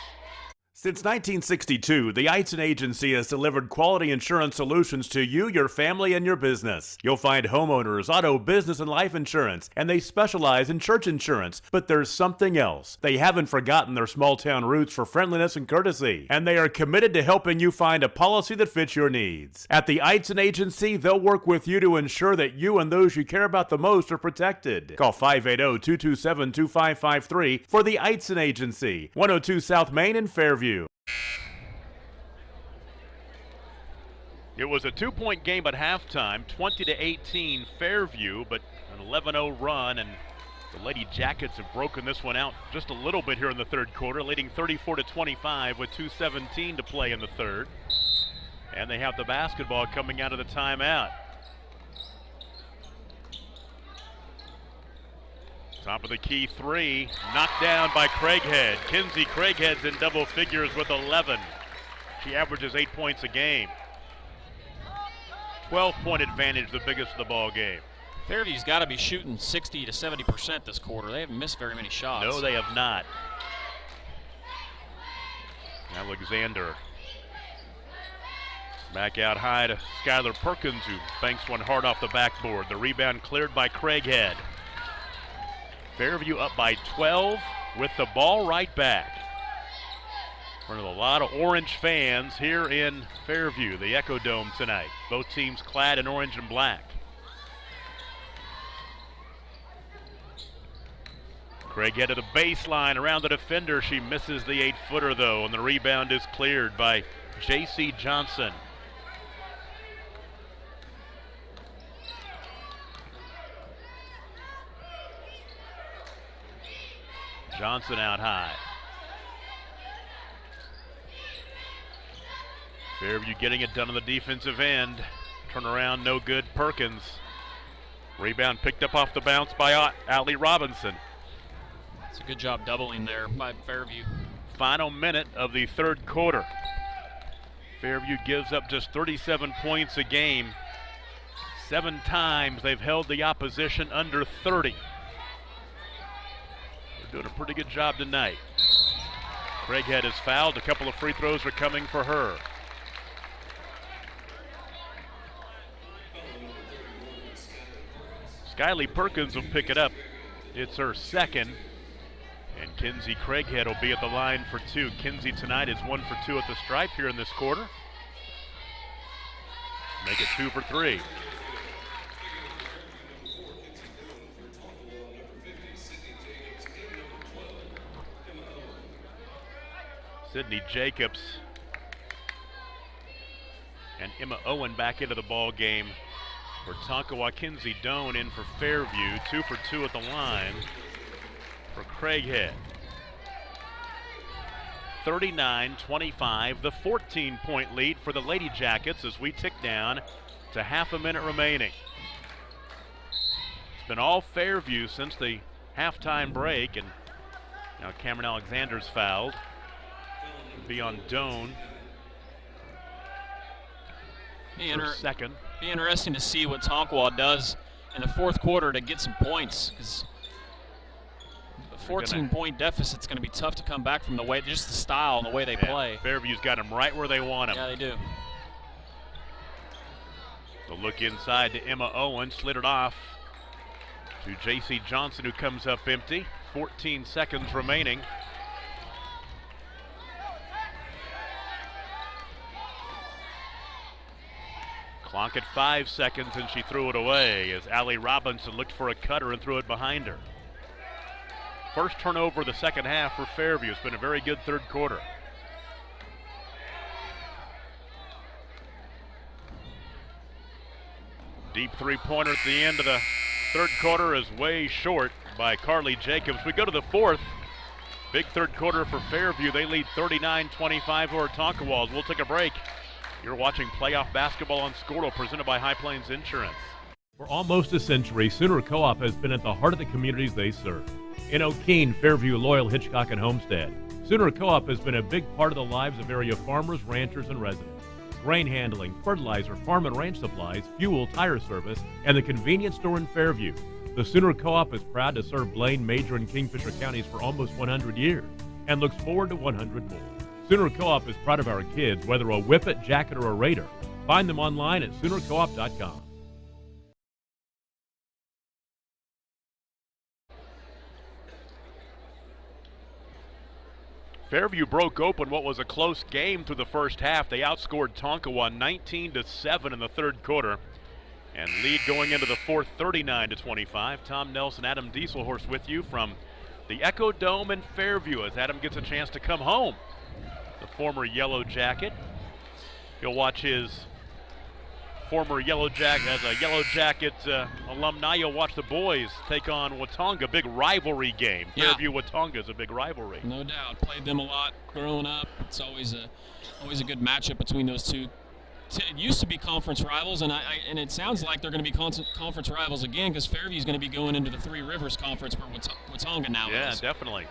Since 1962, the Eitzen Agency has delivered quality insurance solutions to you, your family, and your business. You'll find homeowners, auto, business, and life insurance, and they specialize in church insurance. But there's something else. They haven't forgotten their small-town roots for friendliness and courtesy, and they are committed to helping you find a policy that fits your needs. At the Eitzen Agency, they'll work with you to ensure that you and those you care about the most are protected. Call 580-227-2553 for the Eitzen Agency, 102 South Main in Fairview. It was a 2-point game at halftime, 20-18 Fairview, but an 11-0 run, and the Lady Jackets have broken this one out just a little bit here in the third quarter, leading 34-25 with 2:17 to play in the third. And they have the basketball coming out of the timeout. Top of the key three, knocked down by Craighead. Kinsey Craighead's in double figures with 11. She averages 8 points a game. 12-point advantage, the biggest of the ball game. Fairview's got to be shooting 60 to 70% this quarter. They haven't missed very many shots. No, they have not. Alexander back out high to Skylar Perkins, who banks one hard off the backboard. The rebound cleared by Craighead. Fairview up by 12 with the ball right back. One of a lot of orange fans here in Fairview, the Echo Dome tonight. Both teams clad in orange and black. Craighead to the baseline around the defender. She misses the 8-footer though, and the rebound is cleared by J.C. Johnson. Johnson out high. Fairview getting it done on the defensive end. Turnaround, no good. Perkins. Rebound picked up off the bounce by Allie Robinson. It's a good job doubling there by Fairview. Final minute of the third quarter. Fairview gives up just 37 points a game. 7 times they've held the opposition under 30. Doing a pretty good job tonight. Craighead is fouled. A couple of free throws are coming for her. Skylie Perkins will pick it up. It's her second. And Kinsey Craighead will be at the line for 2. Kinsey tonight is 1 for 2 at the stripe here in this quarter. Make it 2 for 3. Sydney Jacobs and Emma Owen back into the ball game for Tonkawa. Kinsey Doan in for Fairview. 2 for 2 at the line for Craighead. 39-25, the 14-point lead for the Lady Jackets as we tick down to half a minute remaining. It's been all Fairview since the halftime break, and now Cameron Alexander's fouled. Be on Doan. Second. Be interesting to see what Tonkawa does in the fourth quarter to get some points, because the 14-point deficit's going to be tough to come back from the way, just the style and the way they play. Fairview's got them right where they want them. Yeah, they do. The look inside to Emma Owen, slid it off to J.C. Johnson, who comes up empty. 14 seconds remaining. Clock at 5 seconds, and she threw it away as Allie Robinson looked for a cutter and threw it behind her. First turnover of the second half for Fairview. It's been a very good third quarter. Deep three-pointer at the end of the third quarter is way short by Carly Jacobs. We go to the fourth. Big third quarter for Fairview. They lead 39-25 over Tonkawa. We'll take a break. You're watching playoff basketball on Scortal, presented by High Plains Insurance. For almost a century, Sooner Co-op has been at the heart of the communities they serve. In O'Keene, Fairview, Loyal, Hitchcock, and Homestead, Sooner Co-op has been a big part of the lives of area farmers, ranchers, and residents. Grain handling, fertilizer, farm and ranch supplies, fuel, tire service, and the convenience store in Fairview. The Sooner Co-op is proud to serve Blaine, Major, and Kingfisher counties for almost 100 years and looks forward to 100 more. Sooner Co-op is proud of our kids, whether a Whippet, Jacket, or a Raider. Find them online at SoonerCoop.com. Fairview broke open what was a close game through the first half. They outscored Tonkawa 19-7 in the third quarter, and lead going into the fourth 39-25. Tom Nelson, Adam Dieselhorst with you from the Echo Dome in Fairview as Adam gets a chance to come home. The former Yellow Jacket. You'll watch his former Yellow Jacket, as a Yellow Jacket alumni, you'll watch the boys take on Watonga. Big rivalry game. Fairview Watonga is a big rivalry. No doubt. Played them a lot growing up. It's always a good matchup between those two. It used to be conference rivals, and it sounds like they're going to be conference rivals again, because Fairview is going to be going into the Three Rivers Conference where Watonga now is. Yeah, definitely.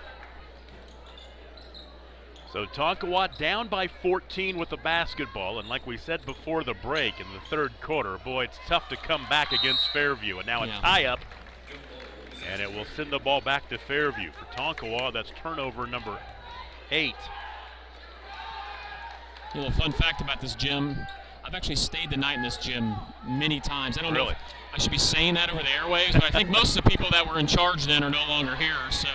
So Tonkawa down by 14 with the basketball, and like we said before the break in the third quarter, boy, it's tough to come back against Fairview. And now a tie-up, and it will send the ball back to Fairview. For Tonkawa, that's turnover number 8. A little fun fact about this gym. I've actually stayed the night in this gym many times. I don't know if I should be saying that over the airwaves, but I think most of the people that were in charge then are no longer here, so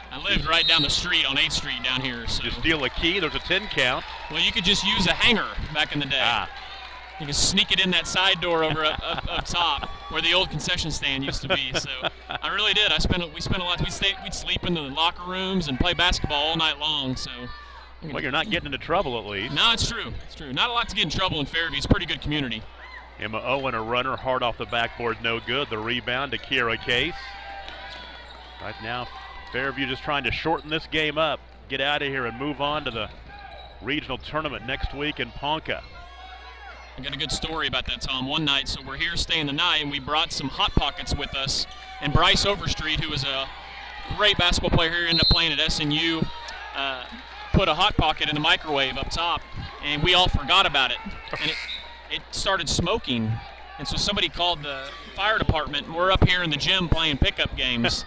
I lived right down the street on 8th Street down here. So. You steal a key, there's a 10 count. Well, you could just use a hanger back in the day. You can sneak it in that side door over up top where the old concession stand used to be. So I really did. We spent a lot. We'd sleep in the locker rooms and play basketball all night long. So. Well, you're not getting into trouble at least. No, it's true. It's true. Not a lot to get in trouble in Fairview. It's a pretty good community. Emma Owen, a runner, hard off the backboard, no good. The rebound to Kiera Case. Right now, Fairview just trying to shorten this game up, get out of here and move on to the regional tournament next week in Ponca. I got a good story about that, Tom. One night, so we're here staying the night, and we brought some Hot Pockets with us. And Bryce Overstreet, who was a great basketball player here, ended up playing at SNU, put a Hot Pocket in the microwave up top, and we all forgot about it. And it started smoking. And so somebody called the fire department, and we're up here in the gym playing pickup games.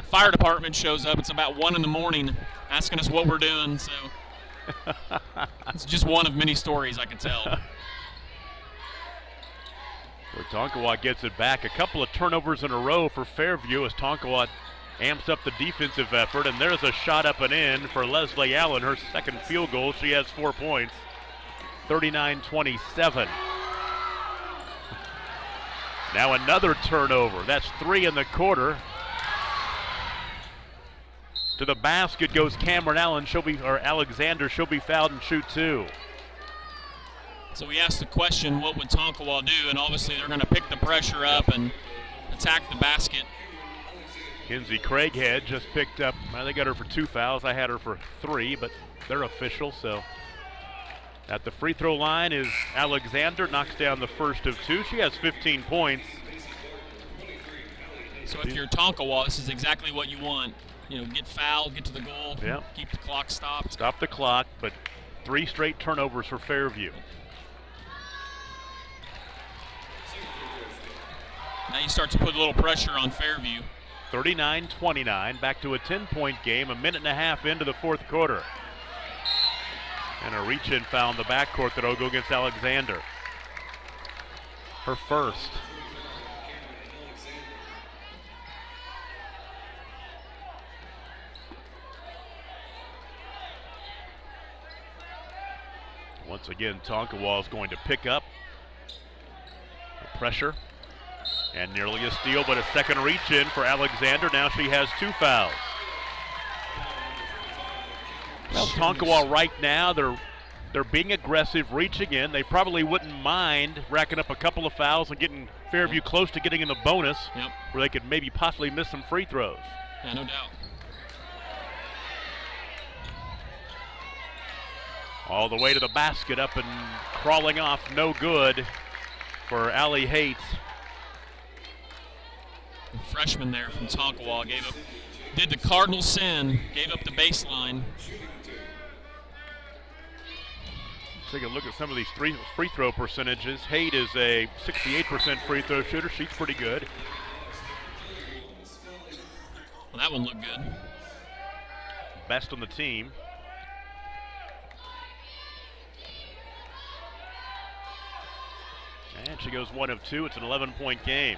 Fire department shows up. It's about 1 in the morning, asking us what we're doing. So it's just one of many stories I can tell. Tonkawa gets it back. A couple of turnovers in a row for Fairview as Tonkawa amps up the defensive effort. And there's a shot up and in for Leslie Allen, her second field goal. She has 4 points, 39-27. Now another turnover. That's 3 in the quarter. To the basket goes Cameron Allen. Alexander. She'll be fouled and shoot 2. So we asked the question, what would Tonkawa do? And obviously they're going to pick the pressure up and attack the basket. Kinsey Craighead just picked up. They got her for 2 fouls. I had her for 3, but they're official. So at the free throw line is Alexander, knocks down the first of 2. She has 15 points. So if you're Tonkawa, this is exactly what you want. You know, get fouled, get to the goal, keep the clock stopped. Stop the clock, but 3 straight turnovers for Fairview. Now you start to put a little pressure on Fairview. 39-29, back to a 10-point game, a minute and a half into the fourth quarter. And a reach-in foul in the backcourt that'll go against Alexander. Her first. Once again, Tonkawa is going to pick up the pressure. And nearly a steal, but a second reach-in for Alexander. Now she has 2 fouls. Well, Tonkawa right now, they're They're being aggressive, reaching in. They probably wouldn't mind racking up a couple of fouls and getting Fairview close to getting in the bonus, where they could maybe possibly miss some free throws. Yeah, no doubt. All the way to the basket, up and crawling off, no good for Allie Haight. The freshman there from Tonkawa did the cardinal sin, gave up the baseline. Take a look at some of these free throw percentages. Haight is a 68% free throw shooter. She's pretty good. Well, that one looked good. Best on the team. And she goes 1 of 2. It's an 11-point game.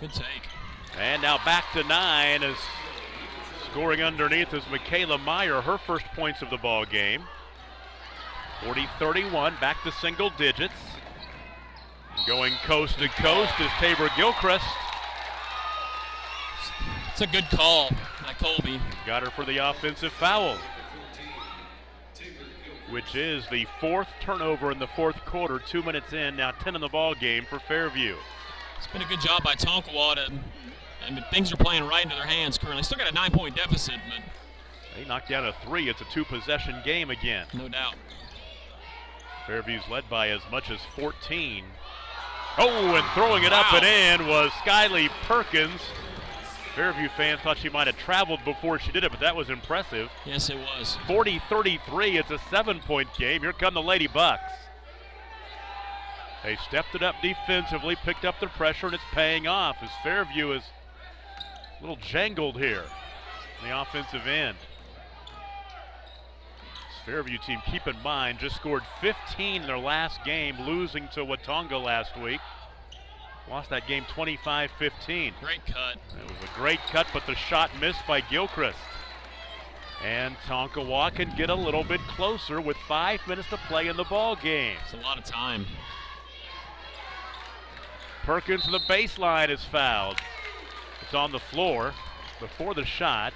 Good take. And now back to 9 as scoring underneath is Michaela Meyer, her first points of the ball game. 40-31, back to single digits. Going coast to coast is Tabor Gilchrist. It's a good call by Colby. Got her for the offensive foul, which is the 4th turnover in the 4th quarter. 2 minutes in, now 10 in the ball game for Fairview. It's been a good job by Tonkawa, and things are playing right into their hands currently. Still got a 9-point deficit, but they knocked down a 3. It's a 2-possession game again. No doubt. Fairview's led by as much as 14. Oh, and throwing it up and in was Skyly Perkins. Fairview fans thought she might have traveled before she did it, but that was impressive. Yes, it was. 40-33, it's a 7-point game. Here come the Lady Bucks. They stepped it up defensively, picked up the pressure, and it's paying off as Fairview is a little jangled here on the offensive end. This Fairview team, keep in mind, just scored 15 in their last game, losing to Watonga last week. Lost that game 25-15. Great cut. It was a great cut, but the shot missed by Gilchrist. And Tonkawa can get a little bit closer with 5 minutes to play in the ball game. It's a lot of time. Perkins to the baseline is fouled. It's on the floor before the shot.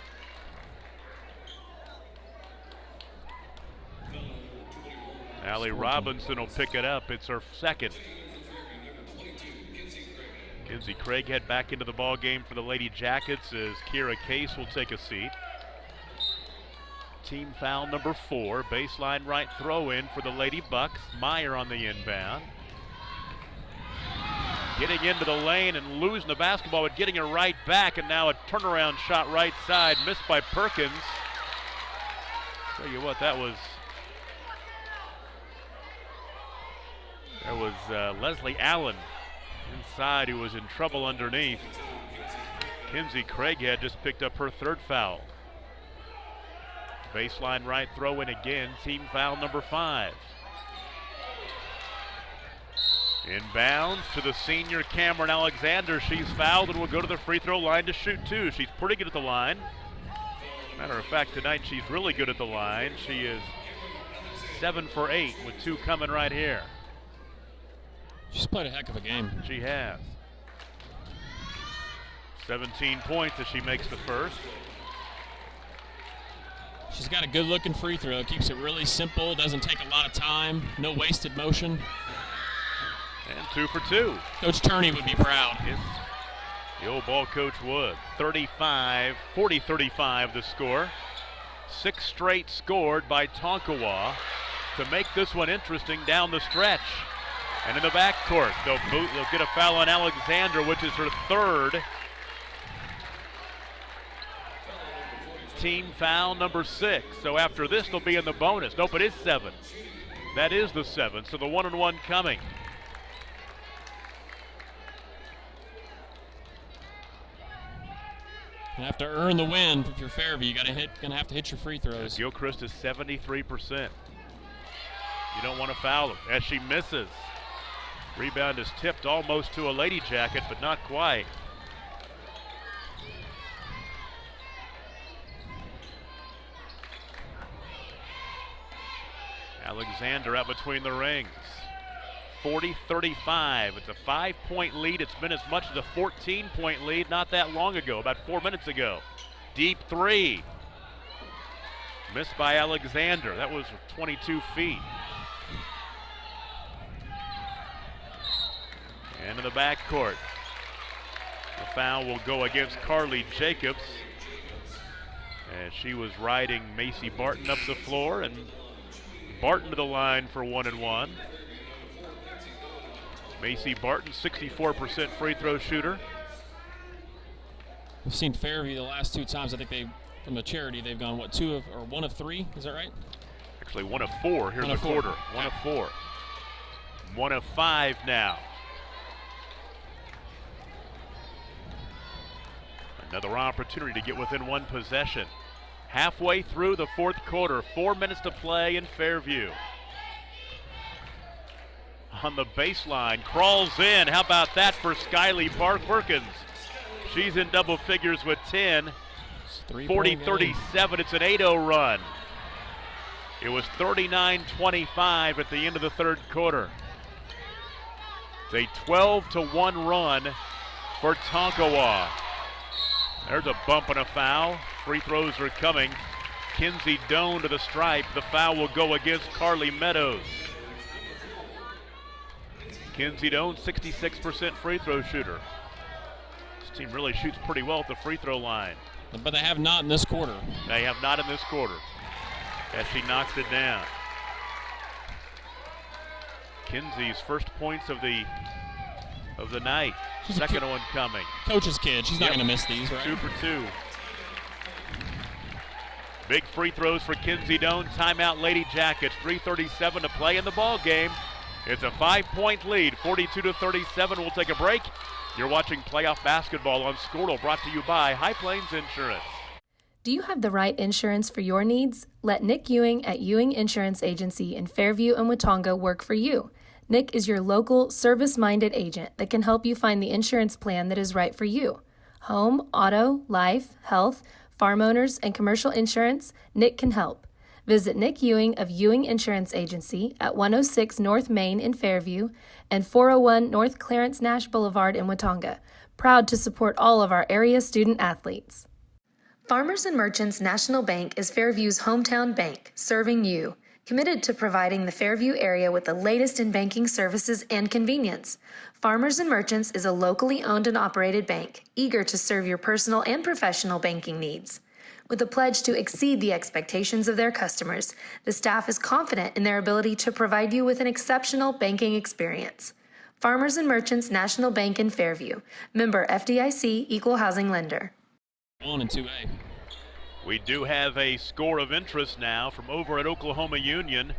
Allie Robinson will pick it up. It's her second. Kinsey Craighead back into the ball game for the Lady Jackets as Kira Case will take a seat. Team foul number 4. Baseline right throw in for the Lady Bucks. Meyer on the inbound. Getting into the lane and losing the basketball, but getting it right back, and now a turnaround shot right side, missed by Perkins. Tell you what, that was Leslie Allen inside, who was in trouble underneath. Kinsey Craighead just picked up her 3rd foul. Baseline right throw in again, team foul number 5. Inbounds to the senior Cameron Alexander. She's fouled and will go to the free throw line to shoot 2. She's pretty good at the line. Matter of fact, tonight she's really good at the line. She is 7 for 8 with 2 coming right here. She's played a heck of a game. She has. 17 points as she makes the first. She's got a good looking free throw. Keeps it really simple, doesn't take a lot of time, no wasted motion. And 2 for 2. Coach Turney would be proud. Yes, the old ball coach would. 40-35 the score. 6 straight scored by Tonkawa to make this one interesting down the stretch. And in the backcourt, they'll get a foul on Alexander, which is her 3rd. Team foul number 6. So after this, they'll be in the bonus. Nope, it is 7. That is the 7. So the 1-and-1 coming. You have to earn the win if you're Fairview. You're gonna have to hit your free throws. Gilchrist is 73%. You don't want to foul her as she misses. Rebound is tipped almost to a Lady Jacket, but not quite. Alexander out between the rings. 40-35. It's a 5-point lead. It's been as much as a 14-point lead not that long ago, about 4 minutes ago. Deep 3. Missed by Alexander. That was 22 feet. And in the backcourt, the foul will go against Carly Jacobs, as she was riding Macy Barton up the floor, and Barton to the line for 1 and 1. Macy Barton, 64% free throw shooter. We've seen Fairview the last 2 times. I think they, from the charity, they've gone, what, 1 of 3? Is that right? Actually, 1 of 4 here in the quarter. 1 of 4. 1 of 5 now. Another opportunity to get within 1 possession. Halfway through the 4th quarter, 4 minutes to play in Fairview. On the baseline, crawls in. How about that for Skyly Perkins? She's in double figures with 10. 40-37, it's an 8-0 run. It was 39-25 at the end of the 3rd quarter. It's a 12-1 run for Tonkawa. There's a bump and a foul. Free throws are coming. Kinsey Doan to the stripe. The foul will go against Carly Meadows. Kinsey Doan, 66% free throw shooter. This team really shoots pretty well at the free throw line. But they have not in this quarter. They have not in this quarter, as she knocks it down. Kinsey's first points of the night. She's Second one coming. Coach's kid. She's not going to miss these, right? 2 for 2. Big free throws for Kinsey Doan. Timeout, Lady Jackets. 3:37 to play in the ball game. It's a 5-point lead, 42-37. We'll take a break. You're watching playoff basketball on Squirtle, brought to you by High Plains Insurance. Do you have the right insurance for your needs? Let Nick Ewing at Ewing Insurance Agency in Fairview and Watonga work for you. Nick is your local, service-minded agent that can help you find the insurance plan that is right for you. Home, auto, life, health, farm owners, and commercial insurance, Nick can help. Visit Nick Ewing of Ewing Insurance Agency at 106 North Main in Fairview and 401 North Clarence Nash Boulevard in Watonga. Proud to support all of our area student athletes. Farmers and Merchants National Bank is Fairview's hometown bank, serving you. Committed to providing the Fairview area with the latest in banking services and convenience. Farmers and Merchants is a locally owned and operated bank, eager to serve your personal and professional banking needs. With a pledge to exceed the expectations of their customers, the staff is confident in their ability to provide you with an exceptional banking experience. Farmers and Merchants National Bank in Fairview, member FDIC, equal housing lender. 1 and 2A. We do have a score of interest now from over at Oklahoma Union.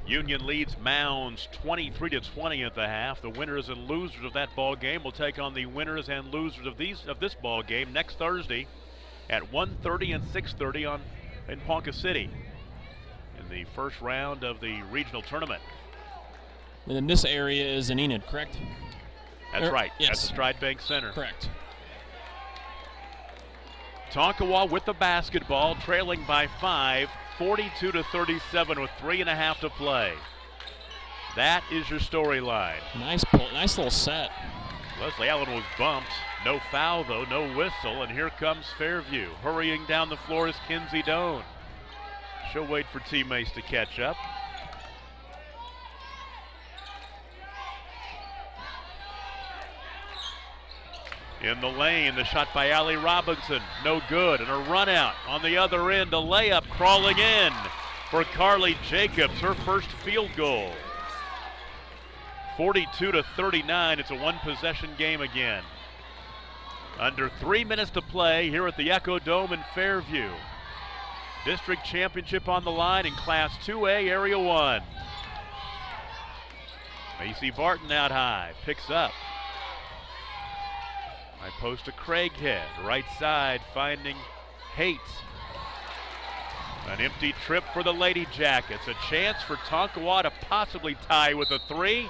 Union leads Mounds 23-20 at the half. The winners and losers of that ball game will take on the winners and losers of this ball game next Thursday at 1:30 and 6:30 in Ponca City in the first round of the regional tournament. And then this area is in Enid, correct? That's right. Yes. At the Stride Bank Center. Correct. Tonkawa with the basketball, trailing by 5, 42-37 with 3.5 to play. That is your storyline. Nice pull, nice little set. Leslie Allen was bumped. No foul, though, no whistle, and here comes Fairview. Hurrying down the floor is Kinsey Doan. She'll wait for teammates to catch up. In the lane, the shot by Allie Robinson, no good, and a run out on the other end, a layup crawling in for Carly Jacobs, her first field goal. 42-39, it's a 1-possession game again. Under 3 minutes to play here at the Echo Dome in Fairview. District championship on the line in Class 2A Area 1. Macy Barton out high, picks up. High post to Craighead, right side finding Haight. An empty trip for the Lady Jackets. A chance for Tonkawa to possibly tie with a 3.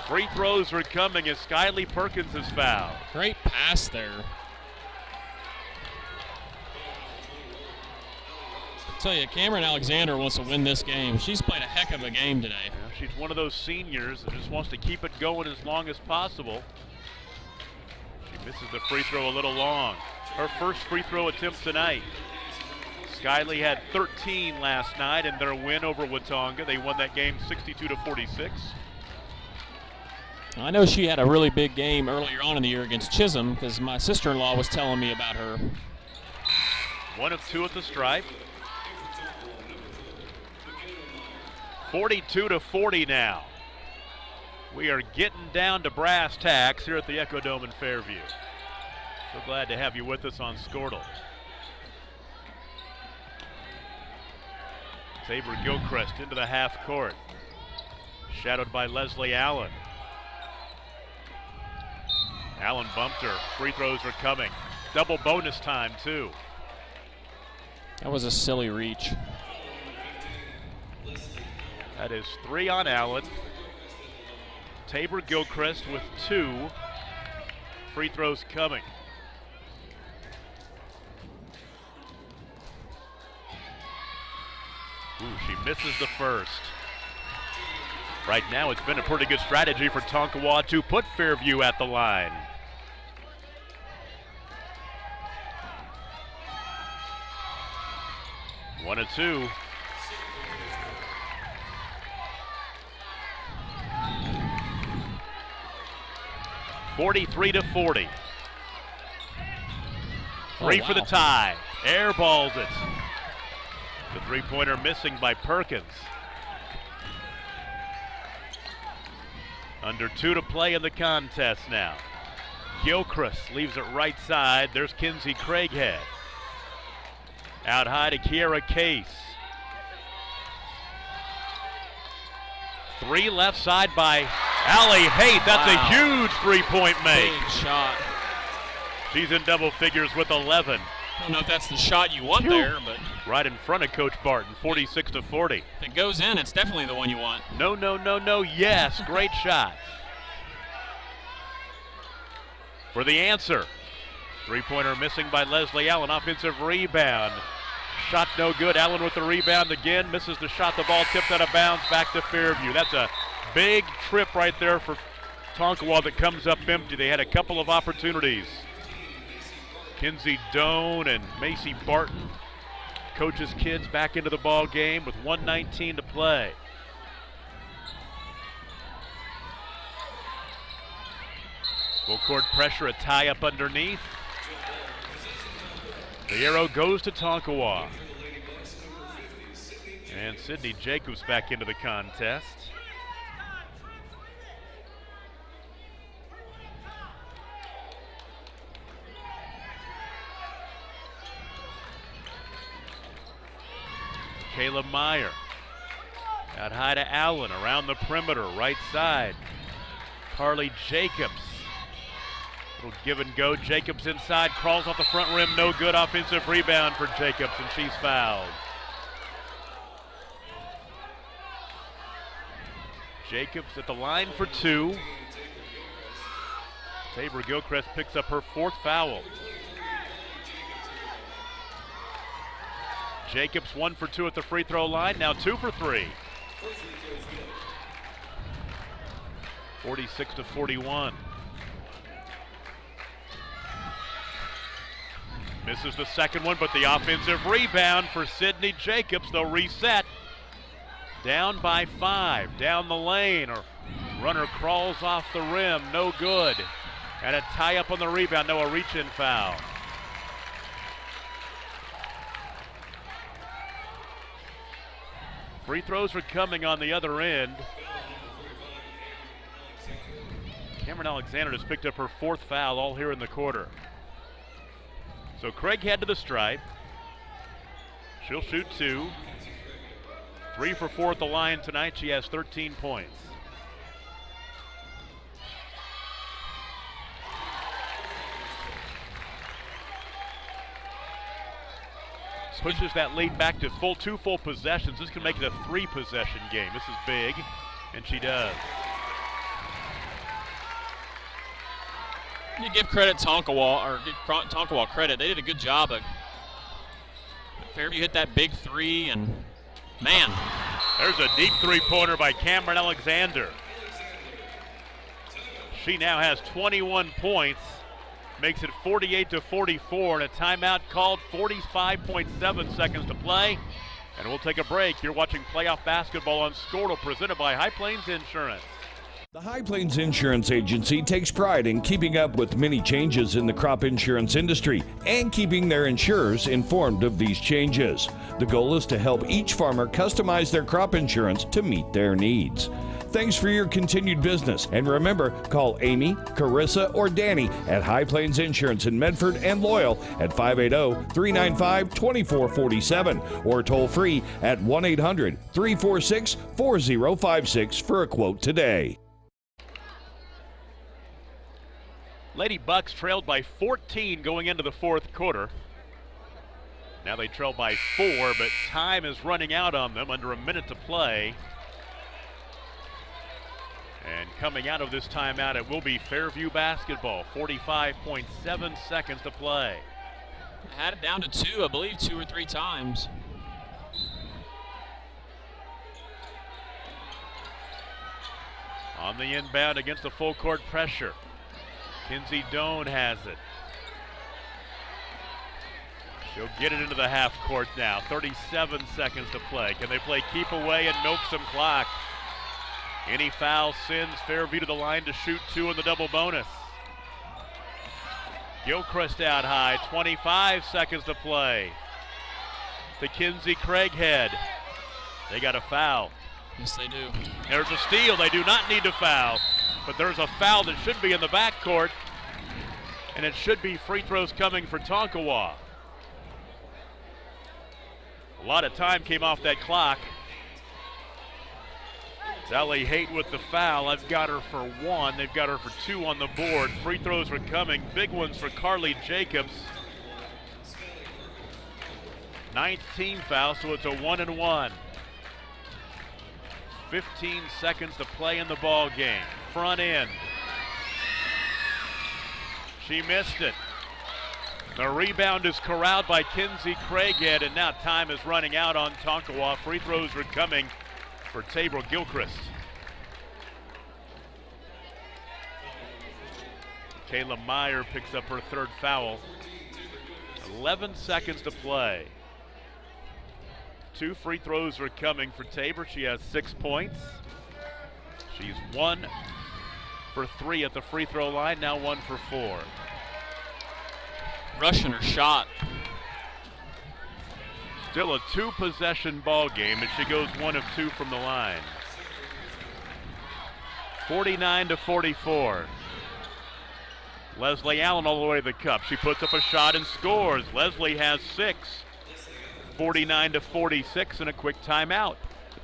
Free throws are coming as Skyly Perkins is fouled. Great pass there. I tell you, Cameron Alexander wants to win this game. She's played a heck of a game today. Yeah, she's one of those seniors that just wants to keep it going as long as possible. She misses the free throw a little long. Her first free throw attempt tonight. Skyley had 13 last night in their win over Watonga. They won that game 62-46. I know she had a really big game earlier on in the year against Chisholm because my sister-in-law was telling me about her. 1 of 2 at the stripe. 42-40 now. We are getting down to brass tacks here at the Echo Dome in Fairview. So glad to have you with us on Squirtle. Tabor Gilchrist into the half court. Shadowed by Leslie Allen. Allen bumped her. Free throws are coming. Double bonus time, too. That was a silly reach. That is 3 on Allen. Tabor Gilchrist with 2. Free throws coming. Ooh, she misses the first. Right now, it's been a pretty good strategy for Tonkawa to put Fairview at the line. One of 2. (43-40). Three for the tie. Airballs it. The three-pointer missing by Perkins. Under 2 to play in the contest now. Gilchrist leaves it right side. There's Kinsey Craighead. Out high to Kiera Case. 3 left side by Allie Haight. That's a huge three-point make. Big shot. She's in double figures with 11. I don't know if that's the shot you want there, but right in front of Coach Barton, 46-40. if it goes in, it's definitely the one you want. No, no, no, no, yes, great shot. For the answer. Three-pointer missing by Leslie Allen, offensive rebound. Shot no good, Allen with the rebound again, misses the shot, the ball tipped out of bounds, back to Fairview. That's a big trip right there for Tonkawa that comes up empty. They had a couple of opportunities. Kinsey Doan and Macy Barton, coaches kids back into the ball game with 1:19 to play. Full court pressure, a tie up underneath. The arrow goes to Tonkawa. And Sydney Jacobs back into the contest. Kayla Meyer. Out high to Allen, around the perimeter, right side. Carly Jacobs. Little give and go. Jacobs inside, crawls off the front rim, no good. Offensive rebound for Jacobs, and she's fouled. Jacobs at the line for 2. Tabor Gilchrist picks up her 4th foul. Jacobs 1 for 2 at the free throw line, now 2 for 3. 46-41. Misses the second one, but the offensive rebound for Sydney Jacobs. They'll reset. Down by 5, down the lane. Or runner crawls off the rim, no good. And a tie up on the rebound, no, a reach-in foul. Free throws are coming on the other end. Cameron Alexander has picked up her 4th foul all here in the quarter. So Craighead to the stripe. She'll shoot 2. 3 for 4 at the line tonight. She has 13 points. Pushes that lead back to two full possessions. This can make it a 3-possession game. This is big, and she does. You give credit Tonkawa credit. They did a good job. Fairview hit that big 3, and man. There's a deep three-pointer by Cameron Alexander. She now has 21 points makes it 48-44, and a timeout called, 45.7 seconds to play. And we'll take a break. You're watching playoff basketball on Squirtle, presented by High Plains Insurance. The High Plains Insurance Agency takes pride in keeping up with many changes in the crop insurance industry and keeping their insurers informed of these changes. The goal is to help each farmer customize their crop insurance to meet their needs. Thanks for your continued business, and remember, call Amy, Carissa, or Danny at High Plains Insurance in Medford and Loyal at 580-395-2447 or toll free at 1-800-346-4056 for a quote today. Lady Bucks trailed by 14 going into the fourth quarter. Now they trail by 4, but time is running out on them, under a minute to play. And coming out of this timeout, it will be Fairview basketball. 45.7 seconds to play. Had it down to 2, I believe 2 or 3 times. On the inbound against the full court pressure, Kinsey Doan has it. She'll get it into the half court now. 37 seconds to play. Can they play keep away and milk some clock? Any foul sends Fairview to the line to shoot 2 in the double bonus. Gilchrist out high, 25 seconds to play. To Kinsey Craighead. They got a foul. Yes, they do. There's a steal. They do not need to foul, but there's a foul that should be in the backcourt, and it should be free throws coming for Tonkawa. A lot of time came off that clock. Sally Haight with the foul. I've got her for 1. They've got her for 2 on the board. Free throws are coming. Big ones for Carly Jacobs. 9th team foul, so it's a 1-and-1. 15 seconds to play in the ball game. Front end. She missed it. The rebound is corralled by Kinsey Craighead, and now time is running out on Tonkawa. Free throws are coming for Tabor Gilchrist. Kayla Meyer picks up her 3rd foul. 11 seconds to play. 2 free throws are coming for Tabor. She has 6 points. She's 1 for 3 at the free throw line, now 1 for 4. Rushing her shot. Still a 2-possession ball game, and she goes 1 of 2 from the line. 49-44. Leslie Allen all the way to the cup. She puts up a shot and scores. Leslie has 6. 49-46 and a quick timeout.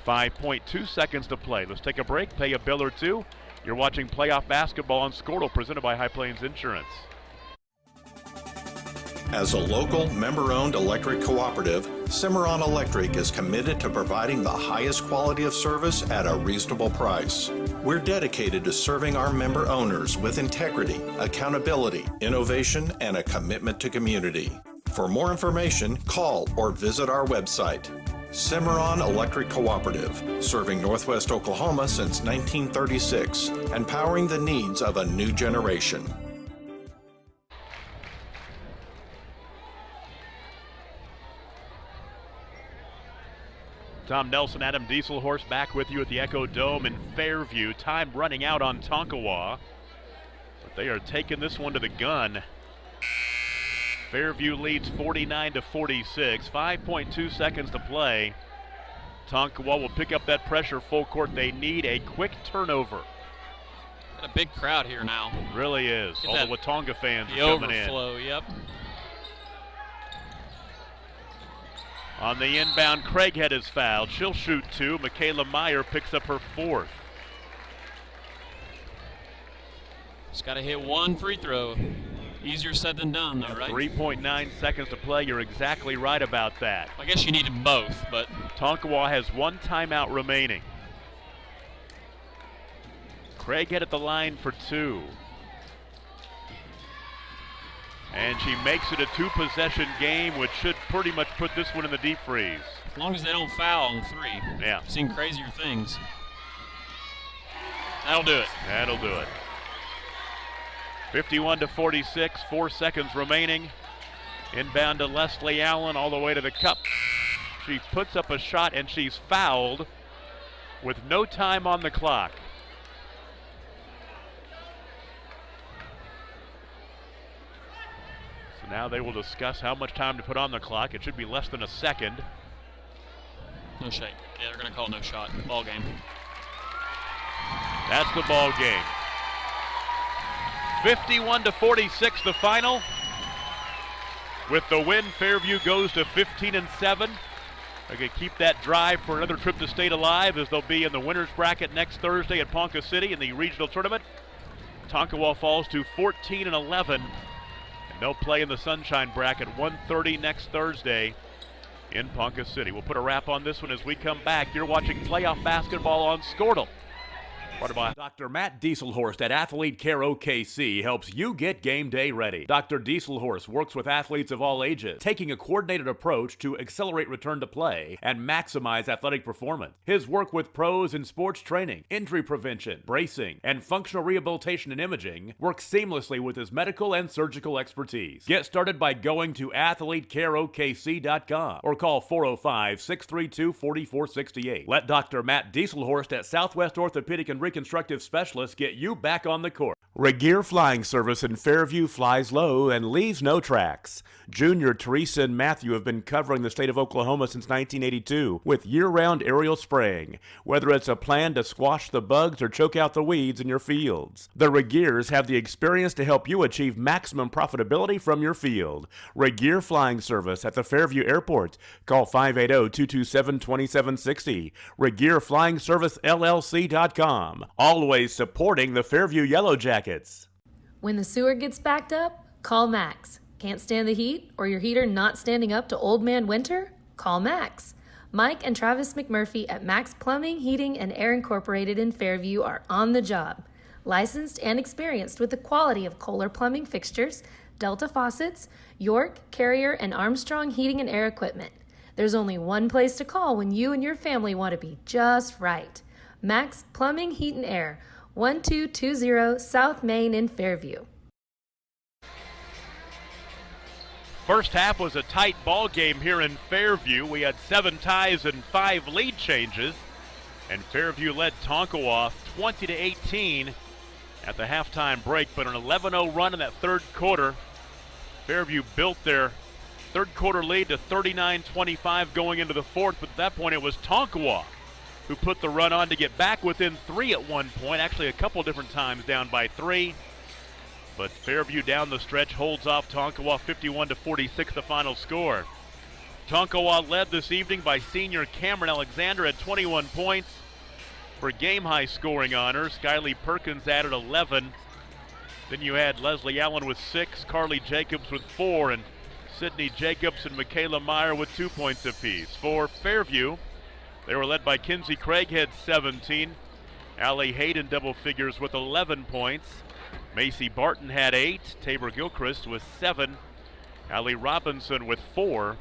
5.2 seconds to play. Let's take a break, pay a bill or two. You're watching playoff basketball on Squirtle, presented by High Plains Insurance. As a local, member-owned electric cooperative, Cimarron Electric is committed to providing the highest quality of service at a reasonable price. We're dedicated to serving our member owners with integrity, accountability, innovation, and a commitment to community. For more information, call or visit our website. Cimarron Electric Cooperative, serving Northwest Oklahoma since 1936 and powering the needs of a new generation. Tom Nelson, Adam Dieselhorst back with you at the Echo Dome in Fairview. Time running out on Tonkawa, but they are taking this one to the gun. Fairview leads 49-46, 5.2 seconds to play. Tonkawa will pick up that pressure full court. They need a quick turnover. Got a big crowd here now. Really is. All the Watonga fans are coming in. The overflow, yep. On the inbound, Craighead is fouled. She'll shoot 2. Michaela Meyer picks up her 4th. Just got to hit 1 free throw. Easier said than done, though, right? 3.9 seconds to play. You're exactly right about that. I guess you need them both, but Tonkawa has 1 timeout remaining. Craighead at the line for 2. And she makes it a 2-possession game, which should pretty much put this one in the deep freeze. As long as they don't foul on 3. Yeah. I've seen crazier things. That'll do it. That'll do it. 51-46, 4 seconds remaining. Inbound to Leslie Allen all the way to the cup. She puts up a shot and she's fouled with no time on the clock. So now they will discuss how much time to put on the clock. It should be less than a second. No shake. Yeah, they're going to call no shot. Ball game. That's the ball game. 51-46 the final. With the win, Fairview goes to 15-7. They can keep that drive for another trip to State alive, as they'll be in the winner's bracket next Thursday at Ponca City in the regional tournament. Tonkawa falls to 14-11, and they'll play in the Sunshine bracket 1:30 next Thursday in Ponca City. We'll put a wrap on this one as we come back. You're watching playoff basketball on Scortal. Dr. Matt Dieselhorst at Athlete Care OKC helps you get game day ready. Dr. Dieselhorst works with athletes of all ages, taking a coordinated approach to accelerate return to play and maximize athletic performance. His work with pros in sports training, injury prevention, bracing, and functional rehabilitation and imaging works seamlessly with his medical and surgical expertise. Get started by going to athletecareokc.com or call 405-632-4468. Let Dr. Matt Dieselhorst at Southwest Orthopedic and Reconstructive Specialists get you back on the court. Regeer Flying Service in Fairview flies low and leaves no tracks. Junior Teresa and Matthew have been covering the state of Oklahoma since 1982 with year-round aerial spraying, whether it's a plan to squash the bugs or choke out the weeds in your fields. The Regeers have the experience to help you achieve maximum profitability from your field. Regeer Flying Service at the Fairview Airport. Call 580-227-2760. RegeerFlyingServiceLLC.com. Always supporting the Fairview Yellow Jackets. When the sewer gets backed up, call Max. Can't stand the heat or your heater not standing up to old man winter? Call Max. Mike and Travis McMurphy at Max Plumbing, Heating, and Air Incorporated in Fairview are on the job. Licensed and experienced with the quality of Kohler Plumbing fixtures, Delta faucets, York, Carrier, and Armstrong heating and air equipment. There's only one place to call when you and your family want to be just right. Max Plumbing, Heat, and Air, 1220 South Main in Fairview. First half was a tight ball game here in Fairview. We had 7 ties and 5 lead changes, and Fairview led Tonkawa 20-18 at the halftime break, but an 11-0 run in that third quarter. Fairview built their third quarter lead to 39-25 going into the fourth, but at that point it was Tonkawa who put the run on to get back within 3 at one point, actually a couple different times down by 3. But Fairview down the stretch holds off Tonkawa 51-46 the final score. Tonkawa led this evening by senior Cameron Alexander at 21 points. For game-high scoring honors, Skylee Perkins added 11. Then you had Leslie Allen with 6, Carly Jacobs with 4, and Sydney Jacobs and Michaela Meyer with 2 points apiece. For Fairview, they were led by Kinsey Craighead, 17. Allie Hayden double figures with 11 points. Macy Barton had 8. Tabor Gilchrist with 7. Allie Robinson with 4.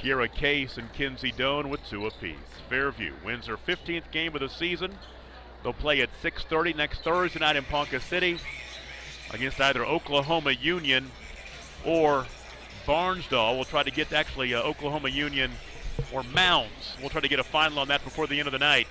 Kiera Case and Kinsey Doan with 2 apiece. Fairview wins their 15th game of the season. They'll play at 6:30 next Thursday night in Ponca City against either Oklahoma Union or Barnsdall. We'll try to get Oklahoma Union or Mounds. We'll try to get a final on that before the end of the night.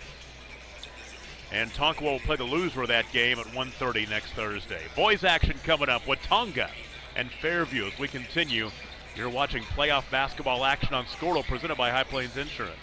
And Tonkawa will play the loser of that game at 1:30 next Thursday. Boys action coming up with Tonga and Fairview as we continue. You're watching playoff basketball action on Scortal presented by High Plains Insurance.